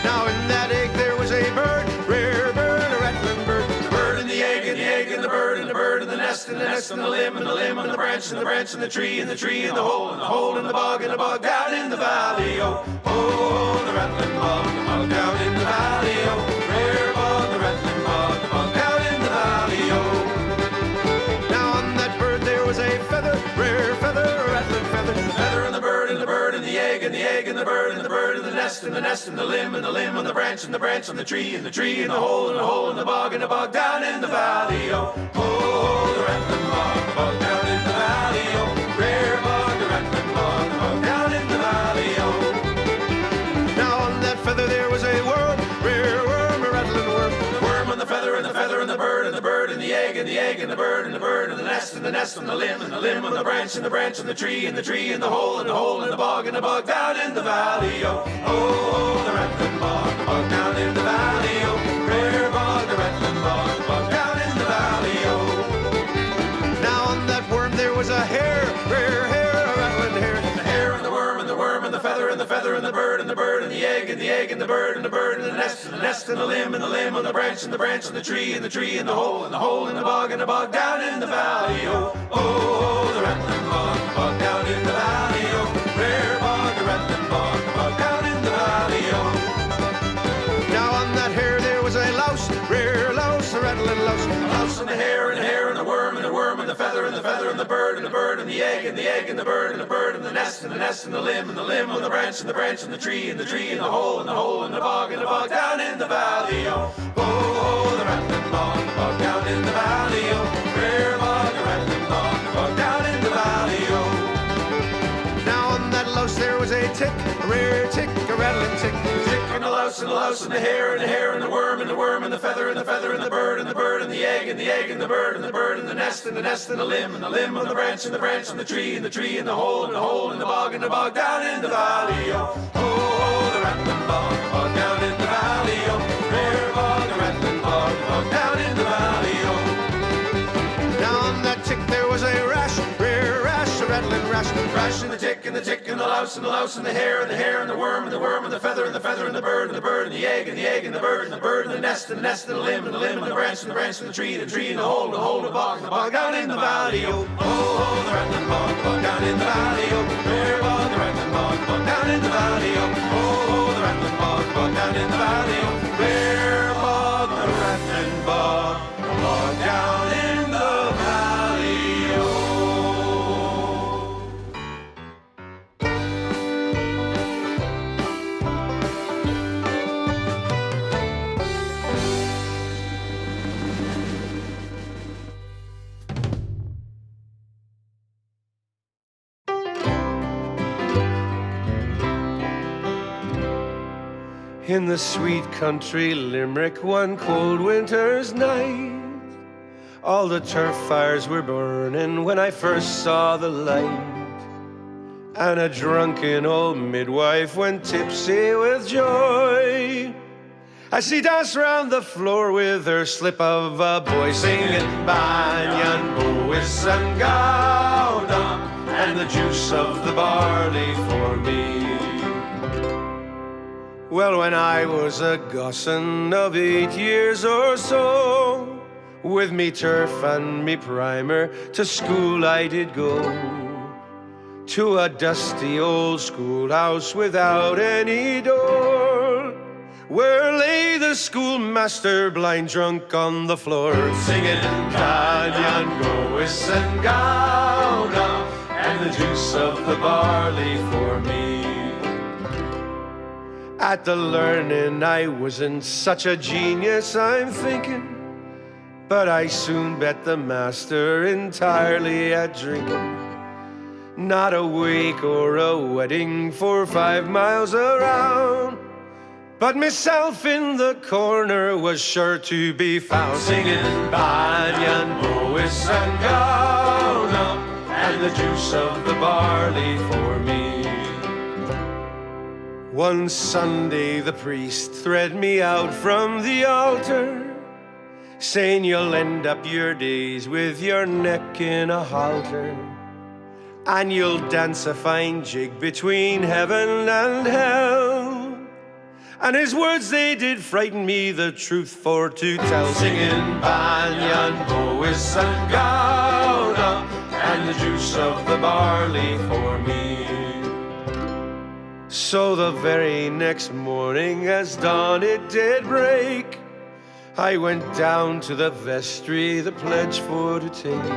now in that egg there was a bird, rare bird, a rattling bird, The bird and the egg and the egg and the bird and the bird and the nest and the nest and the limb and the limb and the branch and the branch and the tree and the hole in the bog and the bog down in the valley, oh. Oh, the rattling bog, the bog down in the valley, oh. Rare bog, the rattling bog, the bog down in the valley, oh. now on that bird there was a feather, rare feather, a rattling feather, The feather and the bird and the bird and the egg and the egg and the bird and the bird and the nest and the nest and the limb and the limb and the branch and the branch and the tree and the tree and the hole in the bog down in the valley, oh. Oh, the rattling bog, the bog down in the valley, oh. Rare bog, the rattling bog, the bog down in the valley, oh. now on that feather there was a worm, rare worm, a rattling worm, The worm and the feather and the feather and the bird and the bird and the egg and the egg and the bird and the bird and the nest and the limb and the limb and the branch and the tree and the tree and the hole in the bog down in the valley, oh. Oh, the rattling bog, the bog down in the valley, oh. Rare bog, the rattling bog, the bog down in the valley, oh. now on that worm there was a hare, rare hare, a rattling hare, The hare and the worm and the worm and the feather and the feather and the bird and the bird and the egg and the egg and the bird and the bird and the nest and the limb and the branch and the tree and the hole in the bog down in the valley, oh. Oh, the rattling bog, the bog down in the valley, oh. Rare bog, the rattling bog, the bog down in the valley, oh. now on that hare there was a louse, rare louse, a rattling louse, A mouse and a hare and the worm and the worm and the feather and the feather and the bird and the bird and the egg and the egg and the bird and the bird and the nest and the nest and the limb and the limb and the branch and the branch and the tree and the tree and the hole and the hole and the bog down in the valley. Oh, oh, oh, the rattling bog down in the valley. Oh, rare bog, the rattling bog down in the valley. Oh. Now on that louse there was a tick, a rare tick, a rattling tick, a tick and a louse and the louse and the hare and the hare and the worm and the worm and the feather and the feather and the bird and the bird and the egg and the egg and the bird and the bird and the nest and the nest and the limb and the limb and the branch and the branch and the tree and the tree and the hole and the hole and the bog down in the valley. Oh, oh, oh, the rattling bog down in the valley. Oh, rare bog, the rattling bog down in the valley. Oh. Now on that tick there was a rash, rare rash, a rattling rash, rash and the tick and the tick and the louse and the louse and the hare and the hare and the worm and the worm and the feather and the feather and the bird and the bird and the egg and the egg and the bird and the bird and the nest and the nest and the limb and the limb and the branch and the branch and the tree and the hole and the bog down in the valley. Oh, oh, oh, the rattling bog down in the valley. Oh, rare bog, the rattling bog down in the valley. Oh, oh, oh, the rattling bog down in the valley. Oh, rare bog, the rattling bog down in the valley. Oh. In the sweet country Limerick one cold winter's night, all the turf fires were burning when I first saw the light, and a drunken old midwife went tipsy with joy as she danced round the floor with her slip of a boy, singing Banyan, Bois and Gouda, and the juice of the barley for me. Well, when I was a gossin of 8 years or so, with me turf and me primer, to school I did go, to a dusty old schoolhouse without any door, where lay the schoolmaster blind drunk on the floor, singing Banyan, Bois and Gouda, and the juice of the barley for me. At the learning I wasn't such a genius, I'm thinking, but I soon bet the master entirely at drinking. Not a wake or a wedding for 5 miles around, but myself in the corner was sure to be found, singing Banyan, Bois and Gouda, and the juice of the barley for me. One Sunday the priest thread me out from the altar, saying you'll end up your days with your neck in a halter, and you'll dance a fine jig between heaven and hell. And his words, they did frighten me, the truth for to tell, singing Banyan, Bois and Gouda, and the juice of the barley for me. So the very next morning, as dawn it did break, I went down to the vestry, the pledge for to take.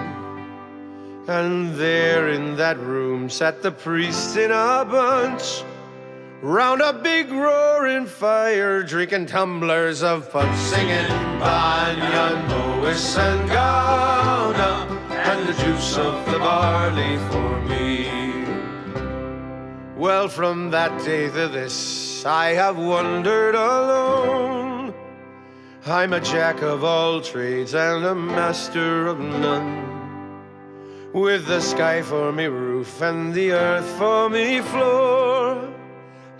And there in that room sat the priests in a bunch, round a big roaring fire, drinking tumblers of punch, singing Banyan, Bois and Gouda, and the juice of the barley for me. Well, from that day to this, I have wandered alone. I'm a jack of all trades and a master of none, with the sky for me roof and the earth for me floor.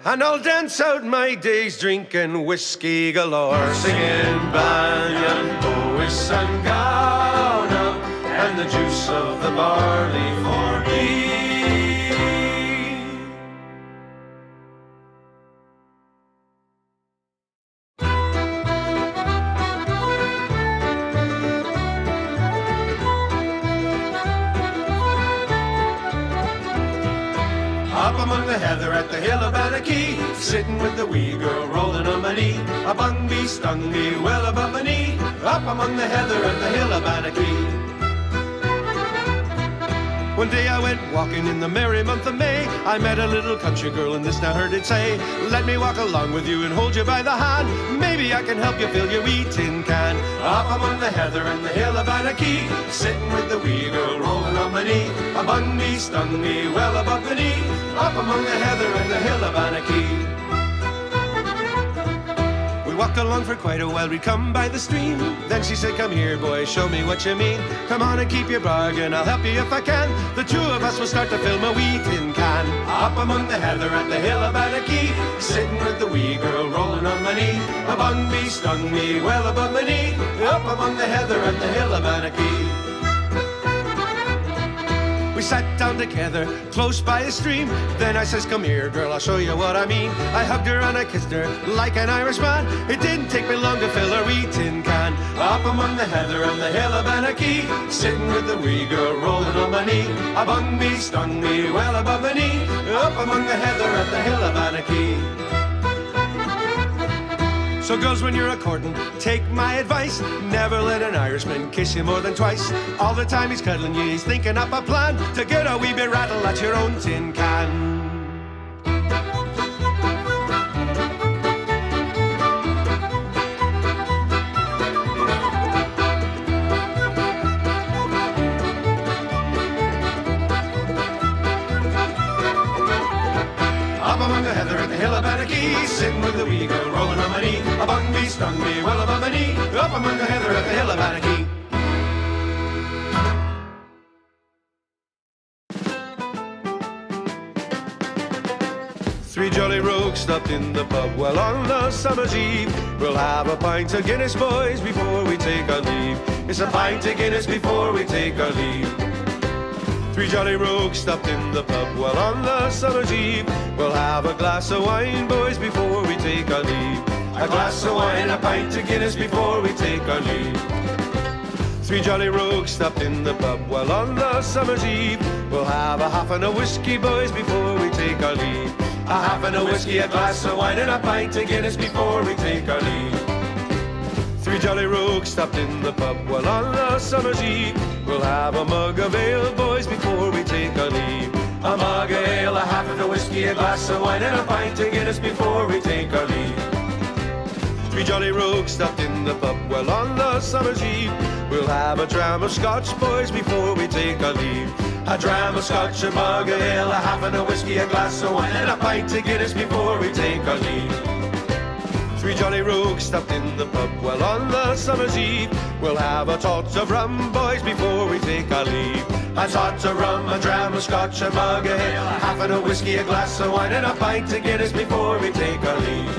And I'll dance out my days drinking whiskey galore, singing Banyan, Bois and Gouda, and the juice of the barley for me. Up among the heather at the hill of Anakie, sitting with the wee girl rolling on my knee. A bung bee stung me well above my knee. Up among the heather at the hill of Anakie. One day I went walking in the merry month of May. I met a little country girl and this now heard it say, let me walk along with you and hold you by the hand. Maybe I can help you fill your wee tin can. Up among the heather and the hill of Anarchy, sitting with the wee girl rolling on my knee. A bun me, stung me, well above the knee. Up among the heather and the hill of Anarchy. We walked along for quite a while, we come by the stream. Then she said, come here boy, show me what you mean. Come on and keep your bargain, I'll help you if I can. The two of us will start to fill my wee tin can. Up among the heather at the hill of Anarchy, sitting with the wee girl rolling on my knee. A bun me, stung me, well above my knee. Up among the heather at the hill of Anarchy. We sat down together, close by a stream. Then I says, come here, girl, I'll show you what I mean. I hugged her and I kissed her like an Irishman. It didn't take me long to fill her wee tin can. Up among the heather and the hill of Anarchy, sitting with the wee girl rolling on my knee. A bun me, stung me, well above the knee. Up among the heather at the hill of Anarchy. So girls, when you're a courting, take my advice. Never let an Irishman kiss you more than twice. All the time he's cuddling you, he's thinking up a plan to get a wee bit rattle at your own tin can. Up among the heather at the hill of Anarchy, sitting with the wee girl rolling on my knee. A bun me, stung me, well above my knee. Up among the heather at the hill of Anarchy. Three jolly rogues stopped in the pub well on the summer's eve. We'll have a pint of Guinness, boys, before we take our leave. It's a pint of Guinness before we take our leave. Three jolly rogues stopped in the pub well on the summer's eve. We'll have a glass of wine, boys, before we take our leave. A glass of wine, a pint of Guinness before we take our leave. Three jolly rogues stopped in the pub well on the summer's eve. We'll have a half and a whiskey, boys, before we take our leave. A half and a whiskey, a glass of wine, and a pint of Guinness before we take our leave. Three jolly rogues stopped in the pub well on the summer's eve. We'll have a mug of ale, boys, before we take our leave. A mug of ale, a half and a whiskey, a glass of wine, and a pint of Guinness before we take our leave. Three jolly rogues stopped in the pub well on the summer's eve. We'll have a dram of scotch, boys, before we take our leave. A dram of scotch, a mug of ale, a half and a whiskey, a glass of wine, and a pint of Guinness before we take our leave. Three jolly rogues stopped in the pub well on the summer's eve. We'll have a tot of rum, boys, before we take our leave. A tot of rum, a dram of scotch, a mug of ale, a half and a whiskey, a glass of wine, and a pint of Guinness before we take our leave.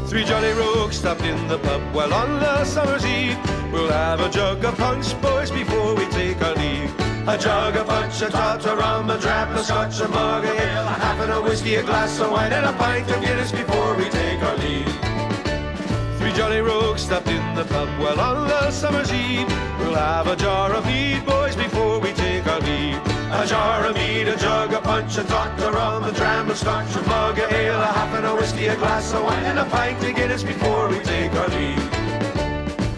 Three jolly rogues stopped in the pub well on the summer's eve. We'll have a jug of punch, boys, before we take our leave. A jug of punch, a tot of rum, a dram of scotch, a mug of ale, a half and a whiskey, a glass of wine, and a pint of Guinness before we take our leave. Three jolly rogues stopped in the pub well on the summer's eve. We'll have a jar of mead, boys, before we take our leave. A jar of mead, a jug of punch, a tot of rum, a dram of scotch, a mug of ale, a half and a whiskey, a glass of wine, and a pint of Guinness before we take our leave.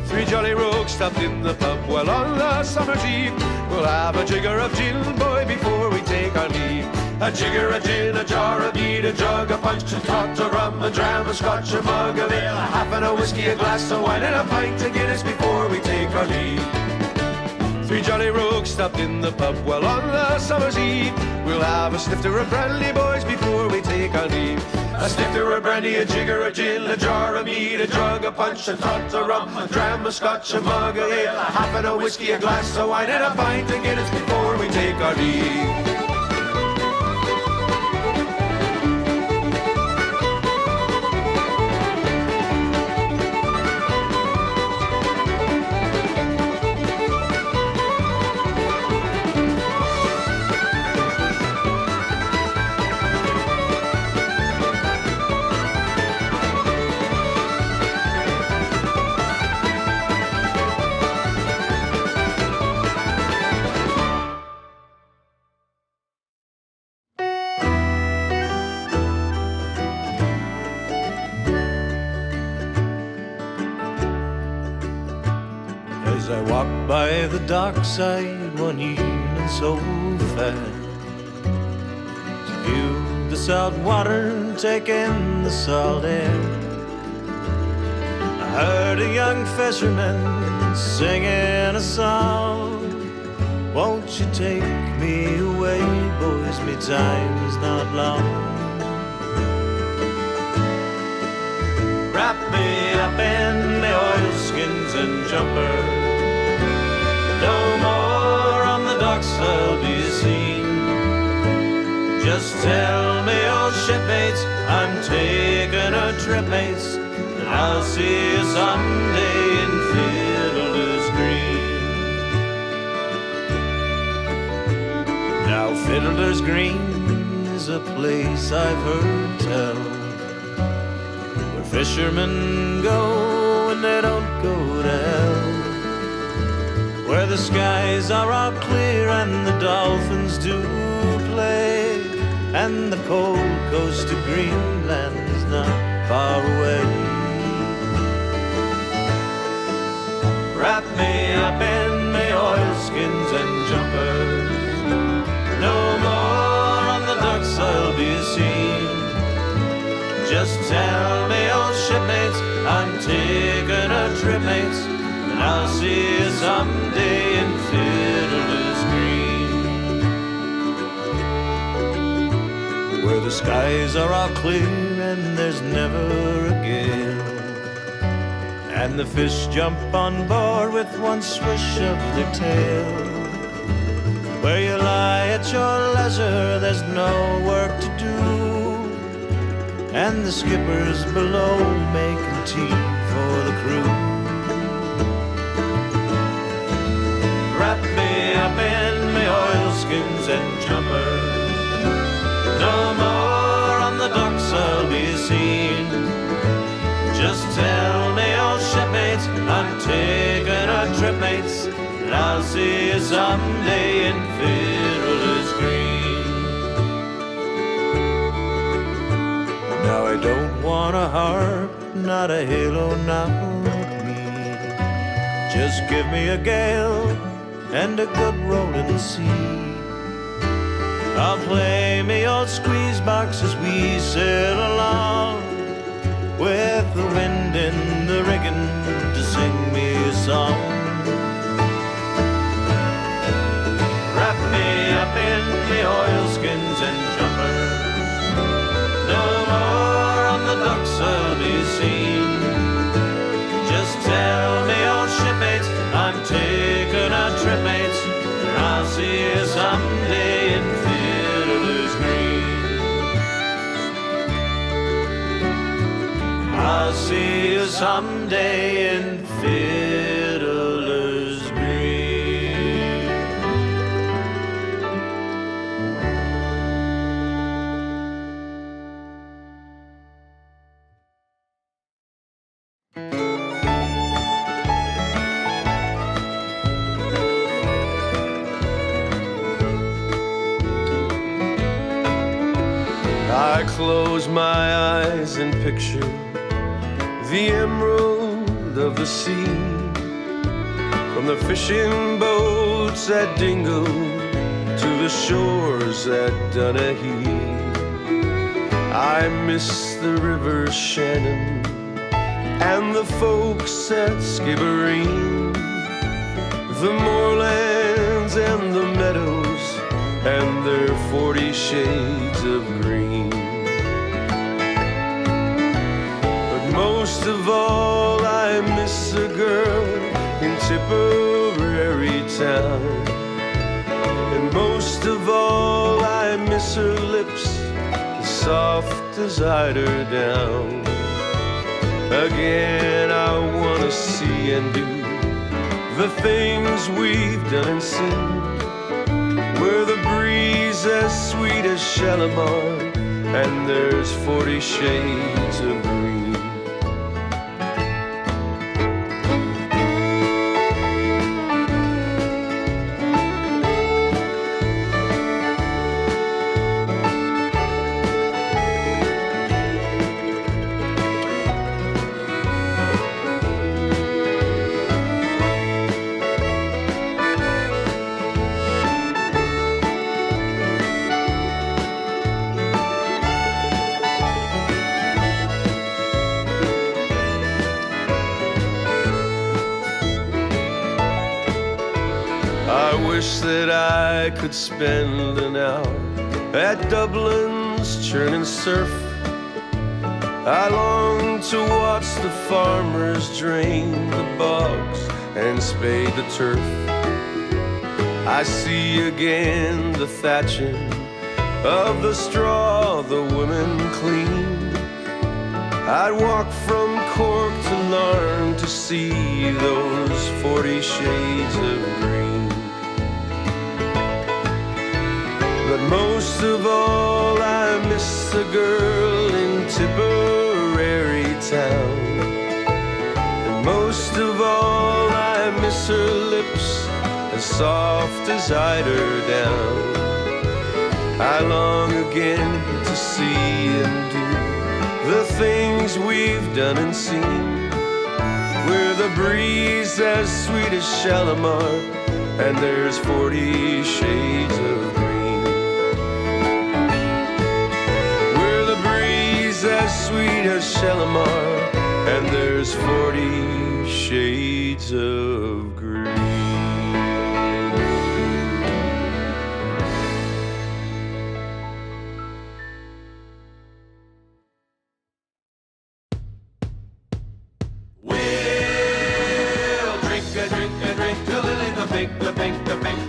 Three jolly rogues stopped in the pub well on the summer's eve. We'll have a jigger of gin, boy, before we take our leave. A jigger of gin, a jar of mead, a jug of punch, a tot of rum, a dram of scotch, a mug of ale, a half and a whiskey, a glass of wine, and a pint of Guinness before we take our leave. Three jolly rogues stopped in the pub well on the summer's eve. We'll have a snifter of brandy, boys, before we take our leave. A snifter of brandy, a jigger of gin, a jar of mead, a jug of punch, a tot of rum, a dram of scotch, a mug of ale, a half and a whiskey, a glass of wine, and a pint of Guinness before we take our leave. As I walked by the dockside one evening so fast. To view the salt water, take in the salt air. I heard a young fisherman singing a song. Won't you take me away, boys, me time is not long. Wrap me up in the oilskins and jumpers. No more on the docks I'll be seen. Just tell me, old shipmates, I'm taking a trip, mates, and I'll see you someday in Fiddler's Green. Now Fiddler's Green is a place I've heard tell, where fishermen go when they don't go to hell, where the skies are all clear and the dolphins do play, and the cold coast of Greenland is not far away. Wrap me up in my oilskins and jumpers. No more on the docks I'll be seen. Just tell me, old shipmates, I'm taking a trip, mates, and I'll see you someday in Fiddler's Green, where the skies are all clear and there's never a gale, and the fish jump on board with one swish of their tail, where you lie at your leisure, there's no work to do, and the skippers below making tea for the crew. Wrap me up in my oilskins and jumpers. No more on the docks I'll be seen. Just tell me, old shipmates, I'm taking a trip, mates, and I'll see you someday in Fiddler's Green. Now I don't want a harp, not a halo, not me. Just give me a gale and a good rolling sea. I'll play me old squeeze box as we sail along, with the wind in the rigging to sing me a song. Wrap me up in the oilskins and jumpers. No more on the docks I'll be seen. Just tell me, old shipmates, I'm taking a trip, mates, and I'll see you someday in Fiddler's Green. I'll see you someday in Fiddler's Green. I close my eyes and picture the emerald of the sea, from the fishing boats at Dingle to the shores at Dunahee. I miss the river Shannon and the folks at Skibbereen, the moorlands and the meadows and their 40 shades of green. Most of all, I miss a girl in Tipperary town, and most of all, I miss her lips, as soft as eyed her down. Again, I want to see and do the things we've done and seen, where the breeze as sweet as Shalimar, and there's 40 shades of green. wish that I could spend an hour at Dublin's churning surf. I long to watch the farmers drain the bogs and spade the turf. I see again the thatching of the straw the women clean. I'd walk from Cork to Larne to see those 40 shades of green. But most of all I miss a girl in Tipperary town. And most of all I miss her lips as soft as eider down. I long again to see and do the things we've done and seen, where the breeze as sweet as Shalimar and there's 40 shades of green. Where the breeze as sweet as Shalimar and there's 40 shades of green.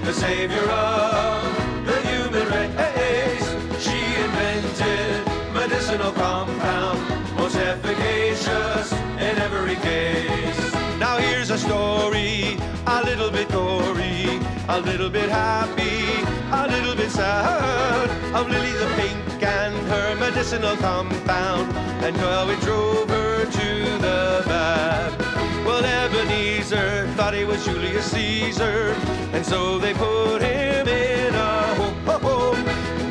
The savior of the human race. She invented medicinal compound, most efficacious in every case. Now here's a story, a little bit gory, a little bit happy, a little bit sad, of Lily the Pink and her medicinal compound, and how it drove her to the bad. Well, Ebenezer thought he was Julius Caesar, and so they put him in a home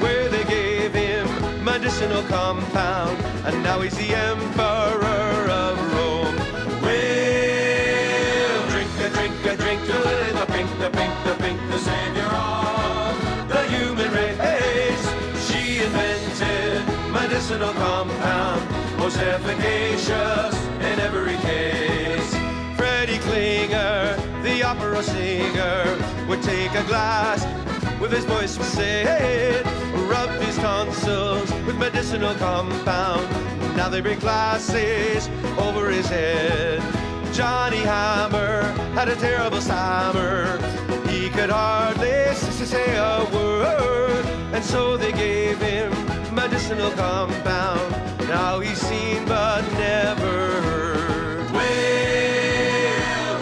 where they gave him medicinal compound, and now he's the emperor of Rome. We'll drink to Lily the Pink, the Pink, the Pink, the savior of the human race. She invented medicinal compound, most efficacious in every case. Freddie Klinger, the opera singer, would take a glass with his voice said, rub his tonsils with medicinal compound. Now they bring glasses over his head. Johnny Hammer had a terrible stammer. He could hardly say a word, and so they gave him medicinal compound. Now he's seen but never heard. We'll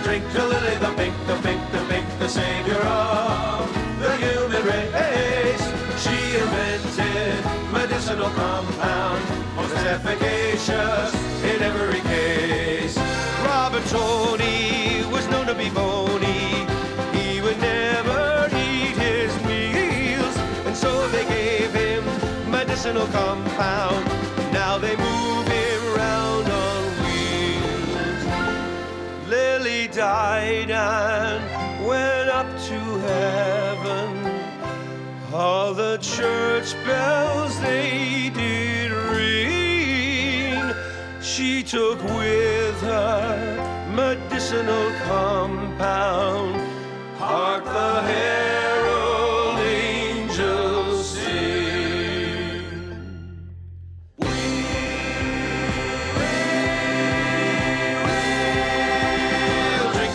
drink to Lily the Pink, the Pink, the Pink, the savior of the human race. She invented medicinal compound, most efficacious in every case. Robert Tony was known to be bony. He would never eat his meals, and so they gave him medicinal compound. Now they move him round on wheels. Lily died and went up to heaven. All the church bells they did ring. She took with her medicinal compound. Hark the herald angels sing. We'll drink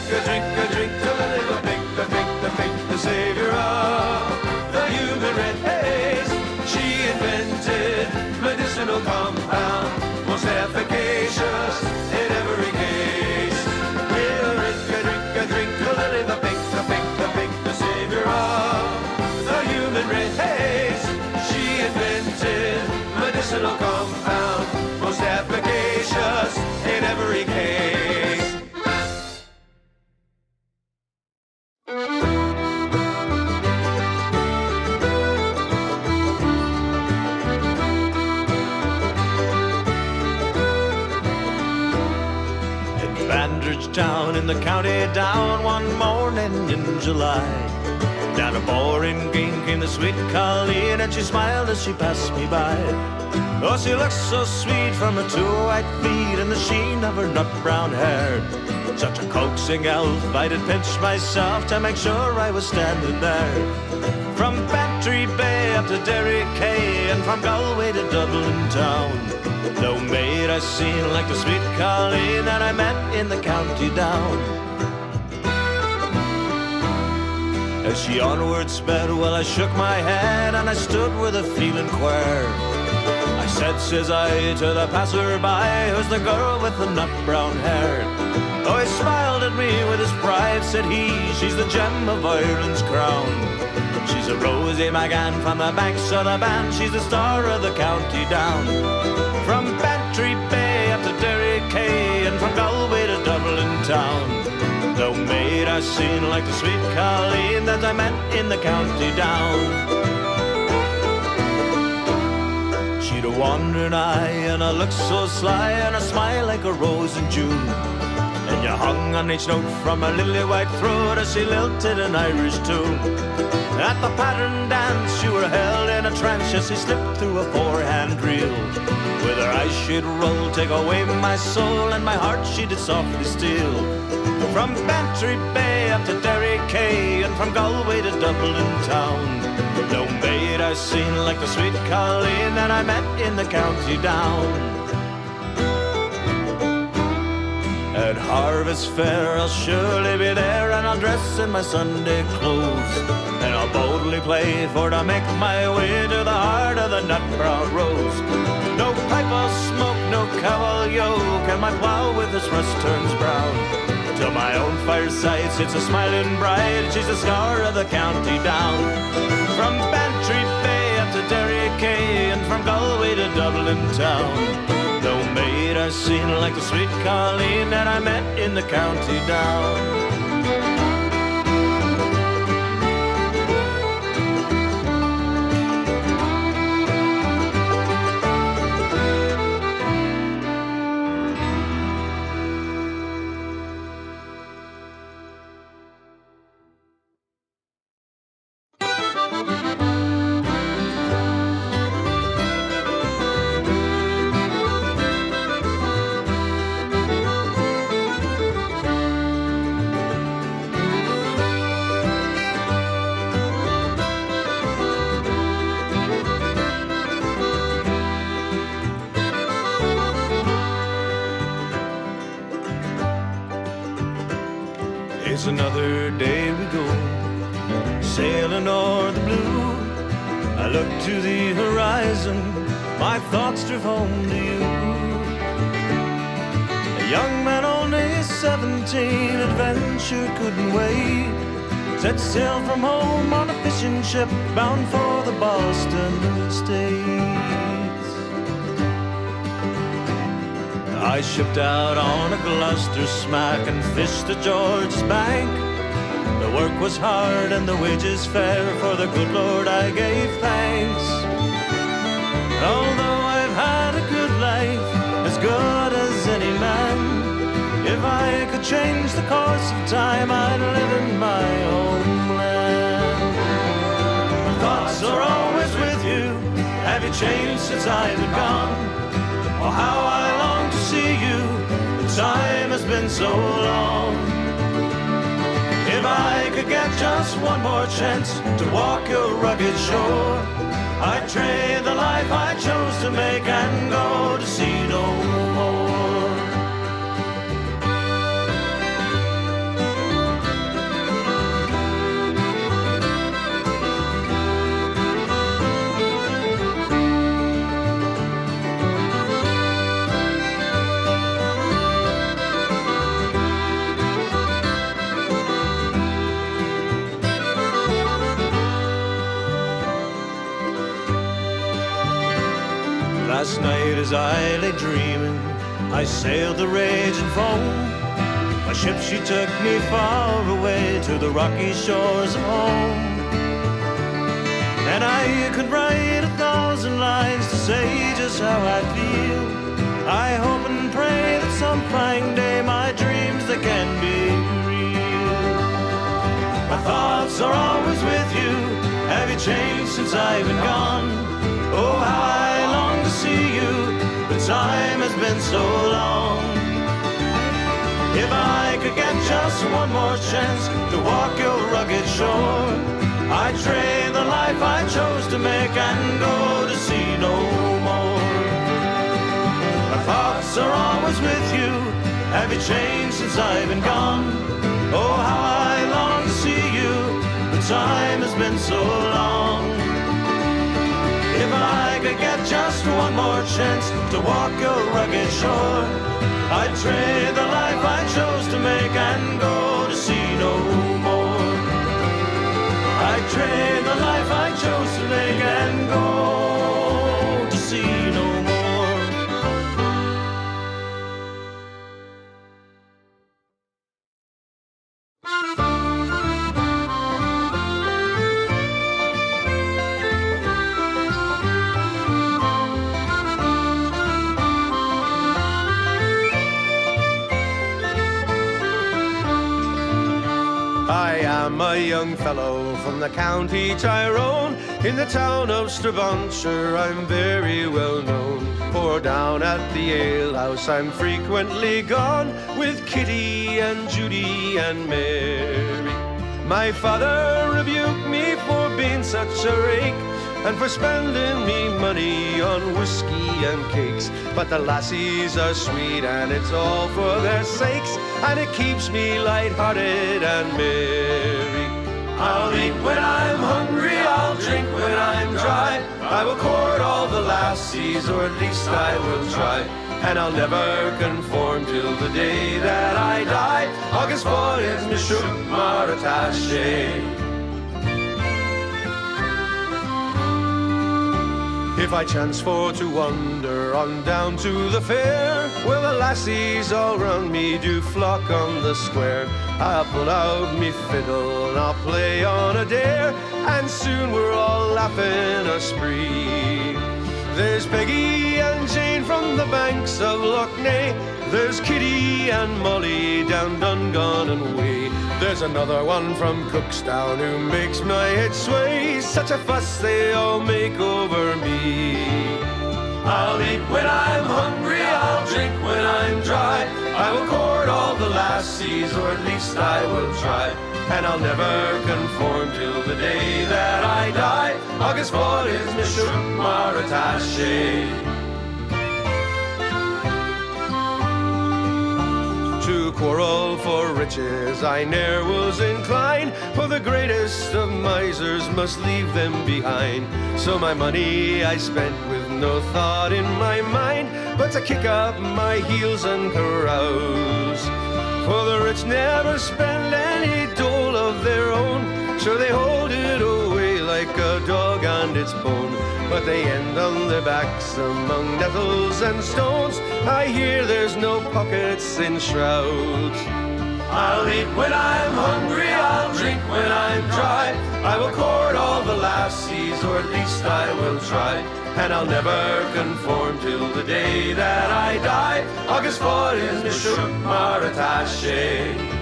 to Lily the Pink, the Pink, the Pink, the savior of the human race. She invented medicinal compound, most efficacious in every case. We'll drink to Lily the Pink, the Pink, the Pink, the savior of the human race. She invented medicinal compound, most efficacious in every case. Town in the county down one morning in July. Down And a boring game came the sweet Colleen, and she smiled as she passed me by. Oh, she looked so sweet from her two white feet and the sheen of her nut brown hair. Such a coaxing elf, I did pinch myself to make sure I was standing there. From Bantry Bay up to Derry Quay, and from Galway to Dublin town, no maid I seen like the sweet Colleen that I met in the county down. As she onward sped, well, I shook my head and I stood with a feeling queer. I said, says I, to the passer-by, who's the girl with the nut brown hair? Oh, he smiled at me with his pride, said he, she's the gem of Ireland's crown. She's a Rosie McGann from the banks of the Bann, she's the star of the county down. From Bantry Bay up to Derry Quay, and from Galway to Dublin town, no maid I seen like the sweet Colleen that I met in the county down. She'd a wandering eye and a look so sly, and a smile like a rose in June. And you hung on each note from her lily white throat as she lilted an Irish tune. At the pattern dance you were held in a trance as she slipped through a four-hand reel. With her eyes she'd roll, take away my soul, and my heart she did softly steal. From Bantry Bay up to Derry Quay, and from Galway to Dublin town, no maid I seen like the sweet Colleen that I met in the county down. At Harvest Fair I'll surely be there, and I'll dress in my Sunday clothes, and I'll boldly play for to make my way to the heart of the nut-brown rose. No pipe I'll smoke, no cow I'll yoke, and my plough with its rust turns brown, till my own fireside sits a smiling bride, she's the star of the county down. From Bantry Bay up to Derry Quay, and from Galway to Dublin town, no maid I seen like the sweet Colleen that I met in the county down. It's another day we go, sailing o'er the blue. I look to the horizon, my thoughts drift home to you. A young man only 17, adventure couldn't wait. Set sail from home on a fishing ship, bound for the Boston States. I shipped out on a Gloucester smack and fished the George's Bank. The work was hard and the wages fair, for the good Lord I gave thanks. Although I've had a good life, as good as any man, if I could change the course of time, I'd live in my homeland. My thoughts are always with you. Have you changed since I've been gone? Oh, how I long to see you. The time has been so long. If I could get just one more chance to walk your rugged shore, I'd trade the life I chose to make and go to sea no more. Last night as I lay dreaming, I sailed the raging foam. My ship, she took me far away to the rocky shores of home. And I could write 1,000 lines to say just how I feel. I hope and pray that some fine day my dreams, they can be real. My thoughts are always with you. Have you changed since I've been gone? Oh, how I long to see you. The time has been so long. If I could get just one more chance to walk your rugged shore, I'd trade the life I chose to make and go to see no more. My thoughts are always with you. Have you changed since I've been gone? Oh, how I long to see you. The time has been so long. If I could get just one more chance to walk your rugged shore, I'd trade the life I chose to make and go to see no more. I'd trade the life I chose to make and go to see no more. I am a young fellow from the county Tyrone. In the town of Strabanshire I'm very well known. For down at the alehouse I'm frequently gone, with Kitty and Judy and Mary. My father rebuked me for being such a rake, and for spending me money on whiskey and cakes. But the lassies are sweet and it's all for their sakes, and it keeps me light-hearted and merry. I'll eat when I'm hungry, I'll drink when I'm dry. I will court all the lassies, or at least I will try. And I'll never conform till the day that I die. August 4 is me shuk mar attaché. If I chance for to wander on down to the fair, well, the lassies all round me do flock on the square. I'll pull out me fiddle and I'll play on a dare, and soon we're all laughing a spree. There's Peggy and Jane from the banks of Loch Ness. There's Kitty and Molly down Dungan and way. There's another one from Cookstown who makes my head sway. Such a fuss they all make over me. I'll eat when I'm hungry, I'll drink when I'm dry. I will court all the lassies, or at least I will try. And I'll never conform till the day that I die. August 4 is me shuk mar attaché. To quarrel for riches I ne'er was inclined, for the greatest of misers must leave them behind. So my money I spent with no thought in my mind, but to kick up my heels and carouse. For the rich never spend any dole of their own, sure they hold it away like a dog and its bone. But they end on their backs among nettles and stones. I hear there's no pockets in shrouds. I'll eat when I'm hungry, I'll drink when I'm dry. I will court all the lassies, or at least I will try. And I'll never conform till the day that I die. August 4 is me shuk mar attaché.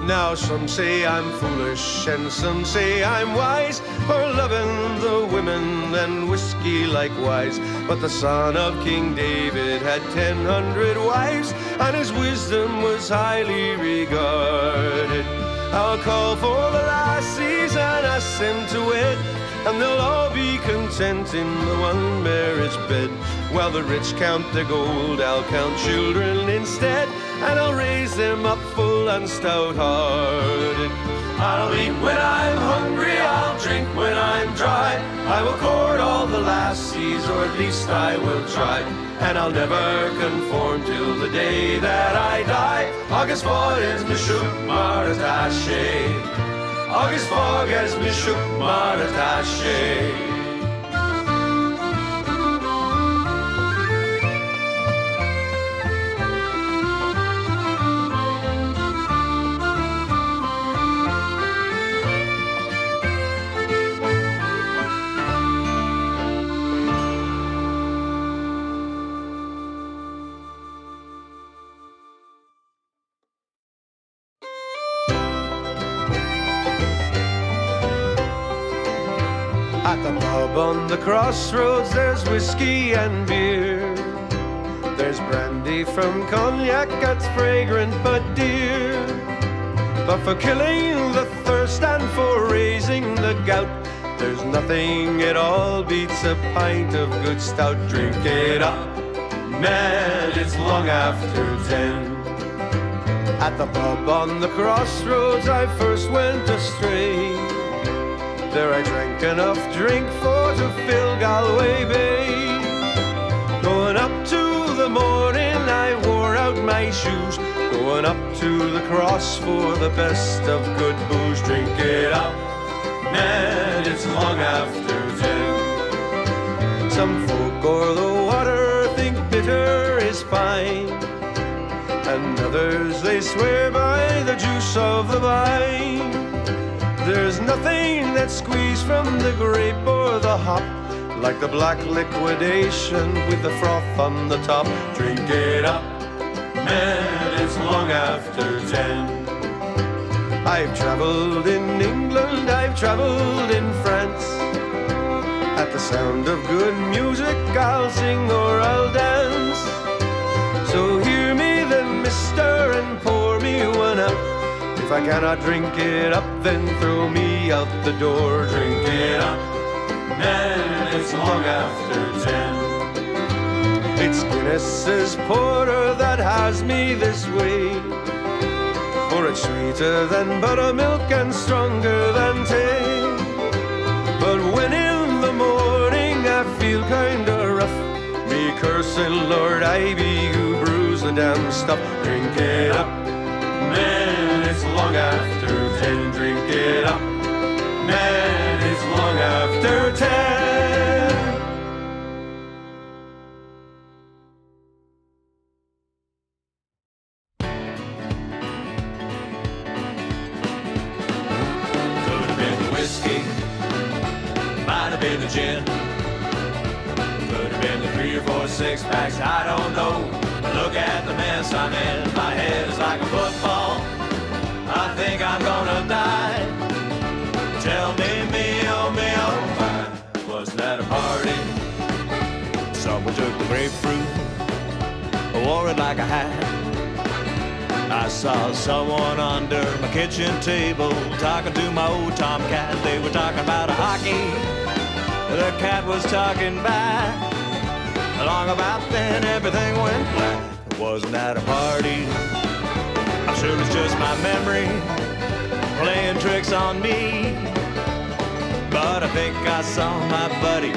Now some say I'm foolish and some say I'm wise, for loving the women and whiskey likewise. But the son of King David had 100 wives, and his wisdom was highly regarded. I'll call for the lassies and ask them to wed, and they'll all be content in the one marriage bed. While the rich count their gold, I'll count children instead, and I'll raise them up full and stout-hearted. I'll eat when I'm hungry, I'll drink when I'm dry. I will court all the lassies, lassies, or at least I will try. And I'll never conform till the day that I die. Agus fór me siúd mar atá sé. Agus fór me siúd mar atá sé. At the pub on the crossroads there's whiskey and beer. There's brandy from cognac that's fragrant but dear. But for killing the thirst and for raising the gout, there's nothing at all beats a pint of good stout. Drink it up, man, it's long after 10. At the pub on the crossroads I first went astray. There I drank enough drink for to fill Galway Bay. Going up to the morning I wore out my shoes. Going up to the cross for the best of good booze. Drink it up, man, it's long after 10. Some folk o'er the water think bitter is fine, and others they swear by the juice of the vine. There's nothing that's squeezed from the grape or the hop like the black liquidation with the froth on the top. Drink it up, man, it's long after 10. I've traveled in England, I've traveled in France. At the sound of good music I'll sing or I'll dance. So hear me then, mister, and pour me one out. If I cannot drink it up, then throw me out the door. Drink it up, man, it's long after 10. It's Guinness's porter that has me this way, for it's sweeter than buttermilk and stronger than tea. But when in the morning I feel kinda rough, me cursing Lord Ivy who brews the damn stuff. Drink it up, man, it's long after 10. Drink it up, man, it's long after 10. Could have been the whiskey, might have been the gin, could have been the 3 or 4 6-packs, I don't know. Look at the mess I'm in, my head is like a football. I think I'm gonna die. Tell me, oh my, wasn't that a party? Someone took the grapefruit, wore it like a hat. I saw someone under my kitchen table talking to my old tomcat. They were talking about a hockey, the cat was talking back. Long about then everything went black. Wasn't at a party. I'm sure it's just my memory playing tricks on me. But I think I saw my buddy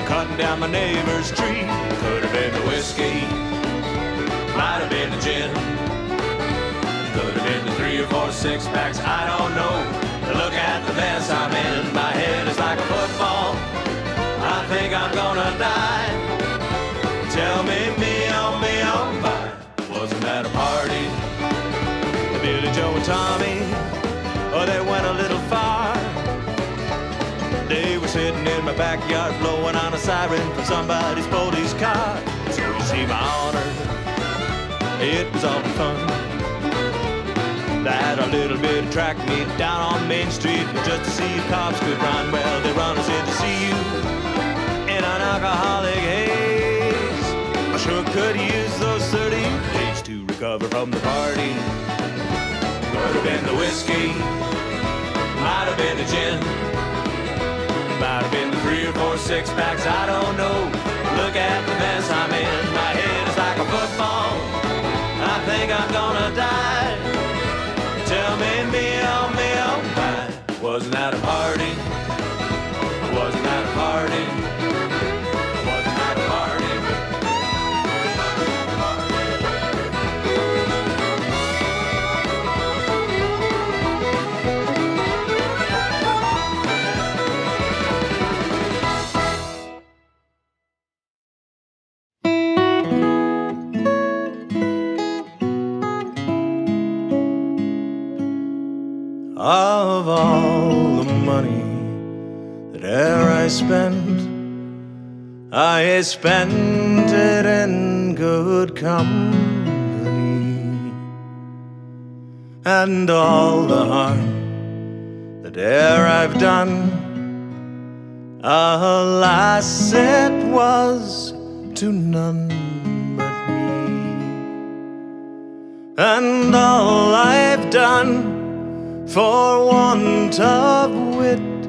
cutting down my neighbor's tree. Could have been the whiskey, might have been the gin, could have been the 3 or 4 6-packs, I don't know. Look at the mess I'm in, my head is like a football. I think I'm gonna die. Tell me, oh my, wasn't that a party? Billy Joe and Tommy, oh, they went a little far. They were sitting in my backyard blowing on a siren from somebody's police car. So you see my honor, it was all fun. That a little bit of track meet down on Main Street just to see if cops could run. Well, they run us in to see you in an alcoholic haze. I sure could use those 30 days to recover from the party. Could have been the whiskey, might have been the gin, might have been the 3 or 4 6-packs, I don't know. Look at the mess I'm in, my head is like a football. I think I'm gonna die. Tell me, oh my, wasn't that a party? Wasn't that a party? all the money that e'er I spent, I spent it in good company. And all the harm that e'er I've done, alas, it was to none but me. And all I've done for want of wit,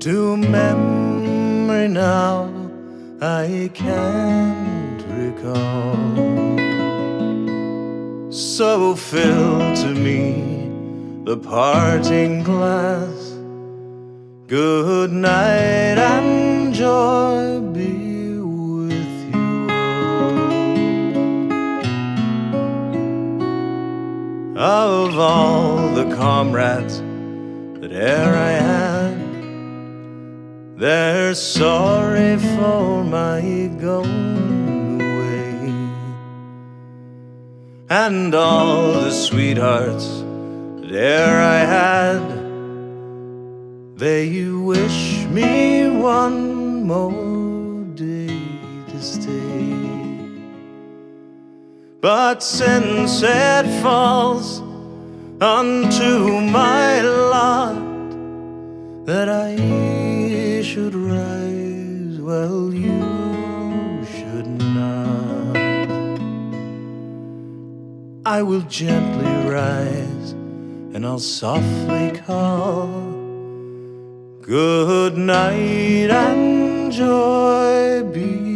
to memory now I can't recall. So fill to me the parting glass. Good night and joy be with you all. Of all the comrades that e'er I had, they're sorry for my going away. And all the sweethearts that e'er I had, they wish me one more day to stay. But since it falls unto my lot that I should rise, well, you should not. I will gently rise and I'll softly call. Good night and joy be